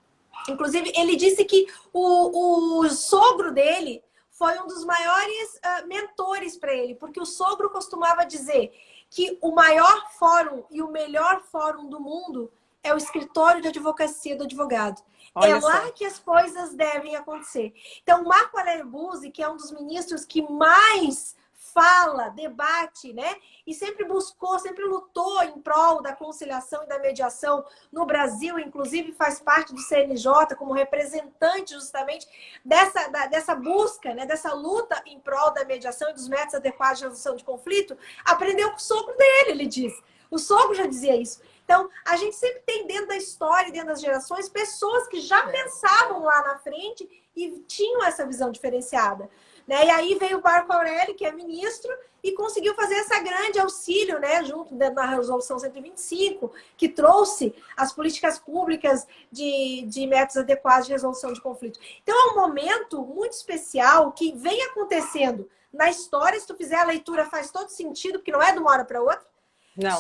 Inclusive, ele disse que o sogro dele foi um dos maiores mentores para ele, porque o sogro costumava dizer que o maior fórum e o melhor fórum do mundo é o escritório de advocacia do advogado. Olha lá que as coisas devem acontecer. Então, o Marco Aurélio Buzzi, que é um dos ministros que mais fala, debate, né? E sempre lutou em prol da conciliação e da mediação no Brasil, inclusive faz parte do CNJ como representante justamente dessa busca, né? Dessa luta em prol da mediação e dos métodos adequados de resolução de conflito. Aprendeu com o sogro dele, ele diz. O sogro já dizia isso. Então, a gente sempre tem dentro da história, dentro das gerações, pessoas que já pensavam lá na frente e tinham essa visão diferenciada. Né? E aí veio o Marco Aurélio, que é ministro, e conseguiu fazer essa grande auxílio, né, junto da Resolução 125, que trouxe as políticas públicas de métodos adequados de resolução de conflito. Então, é um momento muito especial que vem acontecendo na história. Se tu fizer a leitura, faz todo sentido, porque não é de uma hora para outra.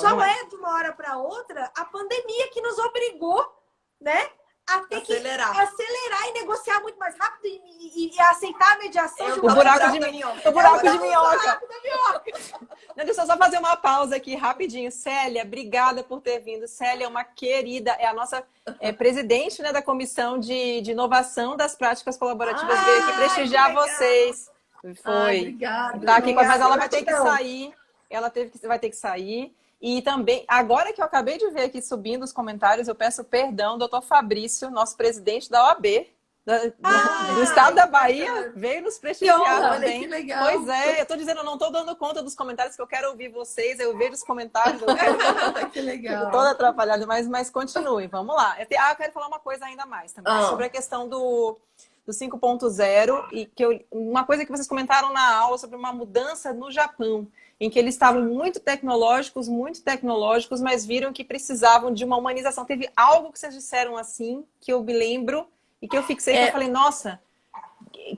Só é de uma hora para outra a pandemia que nos obrigou, né, a ter que acelerar e negociar muito mais rápido e aceitar a mediação. O buraco de minhoca. Deixa eu só fazer uma pausa aqui rapidinho. Célia, obrigada por ter vindo. Célia é uma querida, é a nossa presidente, né, da Comissão de Inovação das Práticas Colaborativas. Veio aqui prestigiar vocês. Foi. Obrigada. Tá aqui, mas ela vai ter que sair. Vai ter que sair. E também, agora que eu acabei de ver aqui subindo os comentários, eu peço perdão, doutor Fabrício, nosso presidente da OAB, do estado da Bahia, veio nos prestigiar também. Que legal. Pois é, eu tô dizendo, eu não tô dando conta dos comentários, que eu quero ouvir vocês, eu vejo os comentários, eu quero... Que legal. Tô toda atrapalhada, mas continue, vamos lá. Eu quero falar uma coisa ainda mais também, sobre a questão do do 5.0 e uma coisa que vocês comentaram na aula sobre uma mudança no Japão, em que eles estavam muito tecnológicos, mas viram que precisavam de uma humanização. Teve algo que vocês disseram assim, que eu me lembro e que eu fixei, que eu falei, nossa,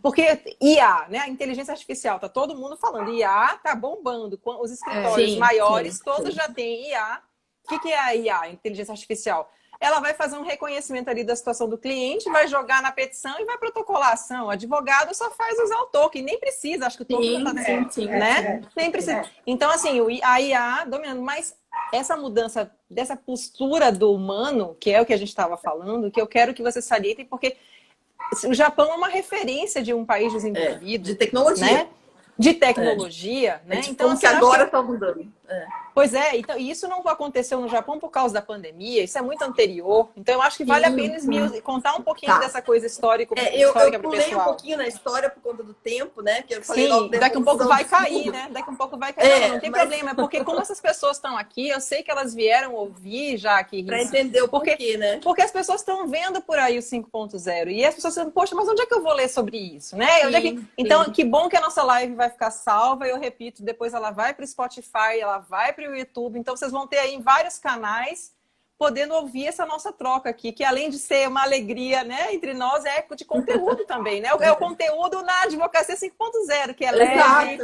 porque IA, né, a inteligência artificial, tá todo mundo falando, IA tá bombando, os escritórios maiores, todos já têm IA. O que é a IA, a inteligência artificial? Ela vai fazer um reconhecimento ali da situação do cliente, vai jogar na petição e vai protocolar a ação. O advogado só faz usar o token, nem precisa, acho que o token já está né? Nem precisa. Então, assim, a IA dominando, mas essa mudança dessa postura do humano, que é o que a gente estava falando, que eu quero que vocês salientem, porque o Japão é uma referência de um país desenvolvido. De tecnologia. Né? De tecnologia, né? Então, como que agora está mudando. Pois é, então, e isso não aconteceu no Japão por causa da pandemia, isso é muito anterior. Então, eu acho que vale a pena contar um pouquinho dessa coisa histórica para o pessoal. Eu pulei um pouquinho na história por conta do tempo, né? Que eu falei daqui um pouco vai cair, né? Daqui um pouco vai cair. Não tem problema, é porque como essas pessoas estão aqui, eu sei que elas vieram ouvir já aqui. Para entender o porquê, né? Porque as pessoas estão vendo por aí o 5.0 e as pessoas dizem, poxa, mas onde é que eu vou ler sobre isso, né? Então, que bom que a nossa live vai ficar salva, eu repito, depois ela vai para o Spotify, ela vai para o YouTube, então vocês vão ter aí em vários canais podendo ouvir essa nossa troca aqui, que além de ser uma alegria, né, entre nós, é de conteúdo também, né? É o conteúdo na advocacia 5.0, que é leve,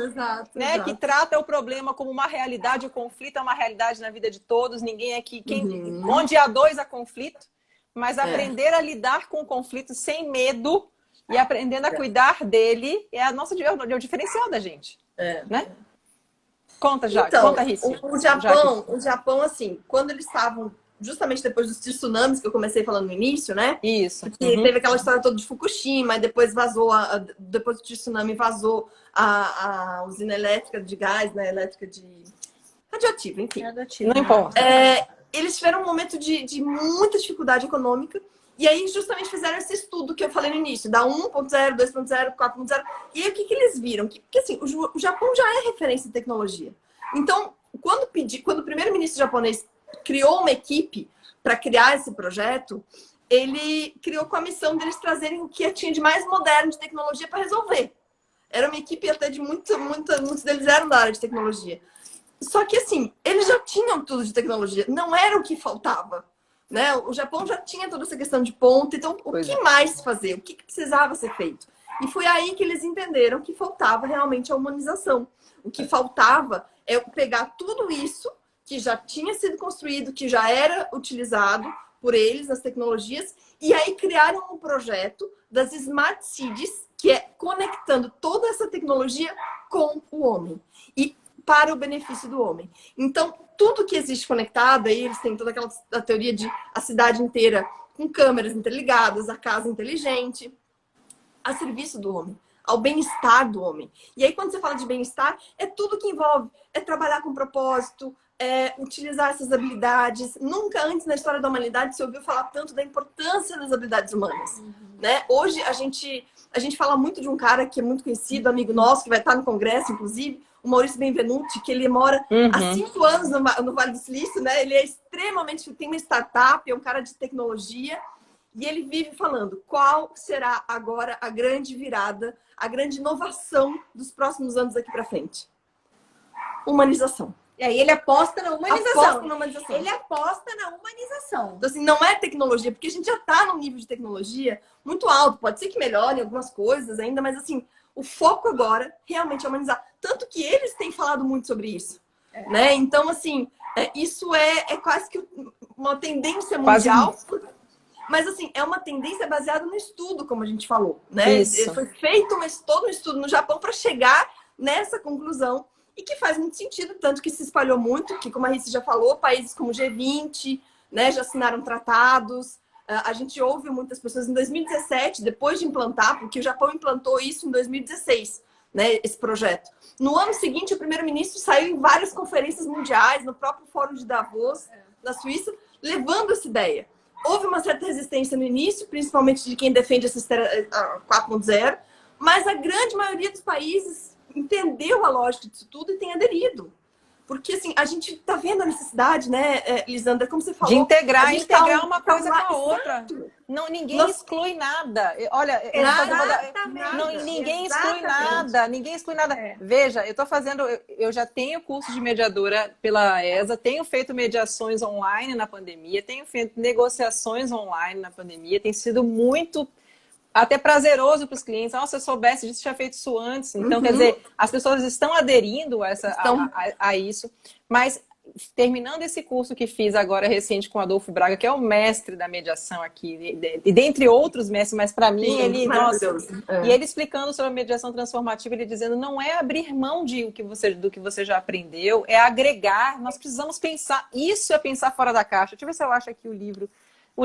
né? Que trata o problema como uma realidade, o conflito é uma realidade na vida de todos, ninguém é que onde há dois há conflito, mas aprender a lidar com o conflito sem medo e aprendendo a cuidar dele é é o diferencial da gente, né? Conta, Jaque. Então, conta, Rissi. O Japão, assim, quando eles estavam, justamente depois dos tsunamis, que eu comecei falando no início, né? Isso. Que teve aquela história toda de Fukushima, e depois vazou, depois do tsunami vazou a usina elétrica de gás, né? Elétrica de radioativa, enfim. Não importa. Eles tiveram um momento de muita dificuldade econômica, e aí justamente fizeram esse estudo que eu falei no início, da 1.0, 2.0, 4.0. E aí o que eles viram? Porque assim, o Japão já é referência em tecnologia. Então, quando o primeiro-ministro japonês criou uma equipe para criar esse projeto, ele criou com a missão deles trazerem o que tinha de mais moderno de tecnologia para resolver. Era uma equipe até de muitos deles eram da área de tecnologia. Só que assim, eles já tinham tudo de tecnologia, não era o que faltava. Né? O Japão já tinha toda essa questão de ponta, então o que mais fazer? O que precisava ser feito? E foi aí que eles entenderam que faltava realmente a humanização. O que faltava é pegar tudo isso que já tinha sido construído, que já era utilizado por eles, as tecnologias, e aí criaram um projeto das Smart Cities, que é conectando toda essa tecnologia com o homem. E para o benefício do homem. Então, tudo que existe conectado, aí eles têm toda aquela teoria de a cidade inteira com câmeras interligadas, a casa inteligente, a serviço do homem, ao bem-estar do homem. E aí, quando você fala de bem-estar, é tudo que envolve, é trabalhar com propósito, é utilizar essas habilidades. Nunca antes na história da humanidade se ouviu falar tanto da importância das habilidades humanas. Né? Hoje, a gente fala muito de um cara que é muito conhecido, amigo nosso, que vai estar no congresso, inclusive, o Maurício Benvenuti, que ele mora há 5 anos no Vale do Silício, né? Ele é extremamente... Tem uma startup, é um cara de tecnologia, e ele vive falando qual será agora a grande virada, a grande inovação dos próximos anos daqui para frente. Humanização. E aí ele aposta na humanização. Ele aposta na humanização. Então, assim, não é tecnologia, porque a gente já está num nível de tecnologia muito alto. Pode ser que melhore algumas coisas ainda, mas assim, o foco agora realmente é humanizar. Tanto que eles têm falado muito sobre isso. Né? Então, assim, isso é quase que uma tendência mundial. Mas, assim, é uma tendência baseada no estudo, como a gente falou. Né? Foi feito todo um estudo no Japão para chegar nessa conclusão. E que faz muito sentido, tanto que se espalhou muito, que, como a Rissi já falou, países como G20, né, já assinaram tratados. A gente ouve muitas pessoas em 2017, depois de implantar, porque o Japão implantou isso em 2016, né, esse projeto. No ano seguinte, o primeiro-ministro saiu em várias conferências mundiais, no próprio Fórum de Davos, na Suíça, levando essa ideia. Houve uma certa resistência no início, principalmente de quem defende essa 4.0, mas a grande maioria dos países entendeu a lógica disso tudo e tem aderido. Porque, assim, a gente tá vendo a necessidade, né, Lisandra, como você falou... De integrar tá uma coisa com a outra. Não, ninguém exclui nada. Olha, ninguém exclui nada. Ninguém exclui nada. Veja, eu já tenho curso de mediadora pela ESA, tenho feito mediações online na pandemia, tenho feito negociações online na pandemia, tem sido muito até prazeroso para os clientes. Se eu soubesse disso, tinha feito isso antes. Então, quer dizer, as pessoas estão aderindo a isso. Mas, terminando esse curso que fiz agora recente com o Adolfo Braga, que é o mestre da mediação aqui, e dentre outros mestres, mas para mim, e ele explicando sobre a mediação transformativa, ele dizendo, não é abrir mão do que você já aprendeu, é agregar. Nós precisamos pensar. Isso é pensar fora da caixa. Deixa eu ver se eu acho aqui o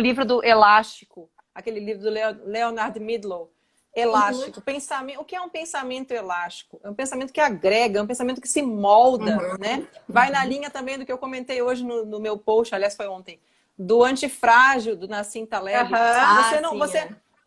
livro do Elástico. Aquele livro do Leonard Midlow, Elástico. Pensamento, o que é um pensamento elástico? É um pensamento que agrega, é um pensamento que se molda, né? Vai na linha também do que eu comentei hoje no meu post, aliás, foi ontem, do Antifrágil, do Nassim Taleb.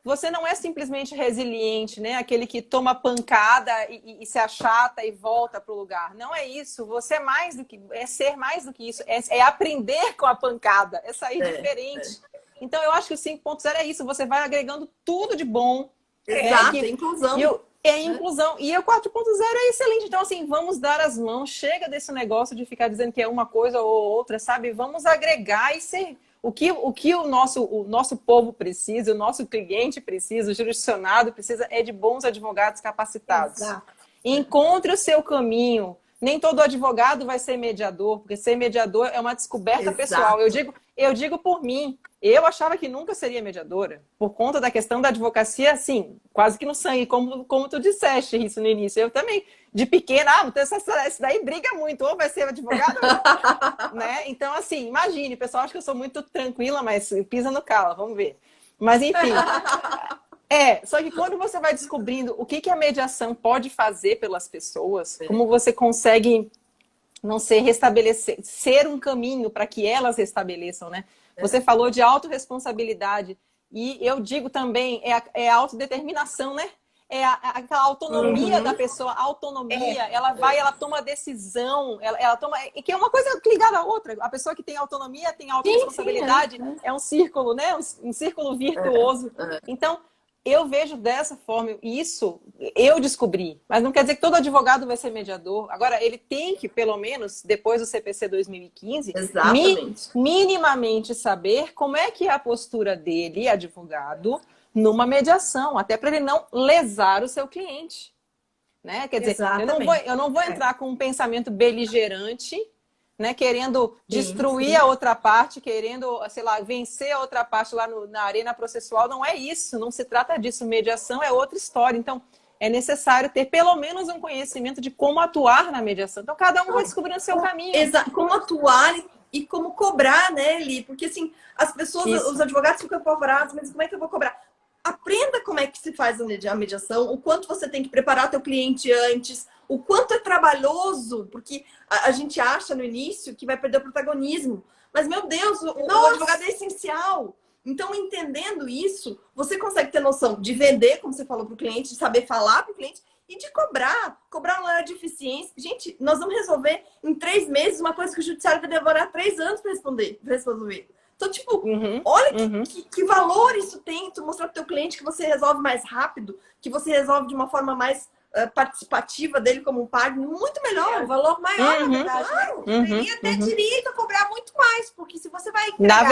Você não é simplesmente resiliente, né? Aquele que toma pancada e se achata e volta para o lugar. Não é isso. Você é ser mais do que isso. É aprender com a pancada. É sair diferente. Então, eu acho que o 5.0 é isso. Você vai agregando tudo de bom. Exato, inclusão. Inclusão. E o 4.0 é excelente. Então, assim, vamos dar as mãos. Chega desse negócio de ficar dizendo que é uma coisa ou outra, sabe? Vamos agregar e ser... O que o nosso povo precisa, o nosso cliente precisa, o jurisdicionado precisa é de bons advogados capacitados. Exato. Encontre o seu caminho. Nem todo advogado vai ser mediador, porque ser mediador é uma descoberta pessoal. Eu digo por mim. Eu achava que nunca seria mediadora, por conta da questão da advocacia, assim, quase que no sangue, como tu disseste isso no início. Eu também, de pequena, essa daí briga muito, ou vai ser advogada, né? Então, assim, imagine, o pessoal acha que eu sou muito tranquila, mas pisa no calo, vamos ver. Mas, enfim... Só que quando você vai descobrindo o que a mediação pode fazer pelas pessoas, como você consegue não ser um caminho para que elas restabeleçam, né? Você falou de autorresponsabilidade e eu digo também, é a autodeterminação, né? É aquela autonomia da pessoa, a autonomia, ela toma decisão, ela toma, que é uma coisa ligada à outra. A pessoa que tem autonomia tem autorresponsabilidade, é um círculo, né? Um círculo virtuoso. Então, eu vejo dessa forma, isso eu descobri, mas não quer dizer que todo advogado vai ser mediador. Agora, ele tem que, pelo menos, depois do CPC 2015, minimamente saber como é que é a postura dele, advogado, numa mediação, até para ele não lesar o seu cliente. Né? Quer dizer, eu não vou entrar com um pensamento beligerante, né, querendo destruir a outra parte, querendo, sei lá, vencer a outra parte lá na arena processual. Não é isso, não se trata disso. Mediação é outra história. Então, é necessário ter pelo menos um conhecimento de como atuar na mediação. Então, cada um vai descobrindo o seu caminho. Como atuar e como cobrar, né, Li? Porque, assim, as pessoas, os advogados ficam apavorados, mas como é que eu vou cobrar? Aprenda como é que se faz a mediação, o quanto você tem que preparar teu cliente antes, o quanto é trabalhoso, porque a gente acha no início que vai perder o protagonismo. Mas, meu Deus, o advogado é essencial. Então, entendendo isso, você consegue ter noção de vender, como você falou para o cliente, de saber falar para o cliente e de cobrar uma área de eficiência. Gente, nós vamos resolver em 3 meses uma coisa que o judiciário vai demorar 3 anos para resolver. Então, tipo, olha que valor isso tem, tu mostrar para o teu cliente que você resolve mais rápido, que você resolve de uma forma mais participativa dele como um partner, muito melhor. Um valor maior, na verdade. Claro. Teria até direito a cobrar muito mais, porque se você vai entregar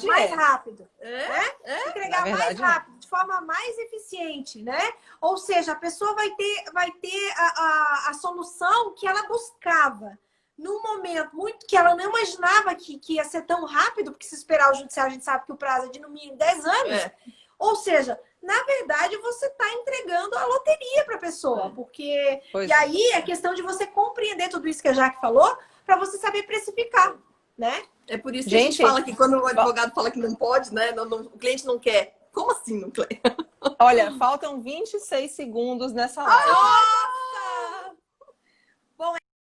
mais rápido, entregar mais rápido, de forma mais eficiente, né? Ou seja, a pessoa vai ter a solução que ela buscava. Num momento muito que ela não imaginava que ia ser tão rápido, porque se esperar o judiciário, a gente sabe que o prazo é de no mínimo 10 anos. Ou seja, na verdade, você está entregando a loteria para a pessoa. Porque... aí é questão de você compreender tudo isso que a Jaque falou, para você saber precificar, né? É por isso que a gente fala que quando o advogado fala que não pode, né? O cliente não quer. Como assim não quer? Olha, faltam 26 segundos nessa live.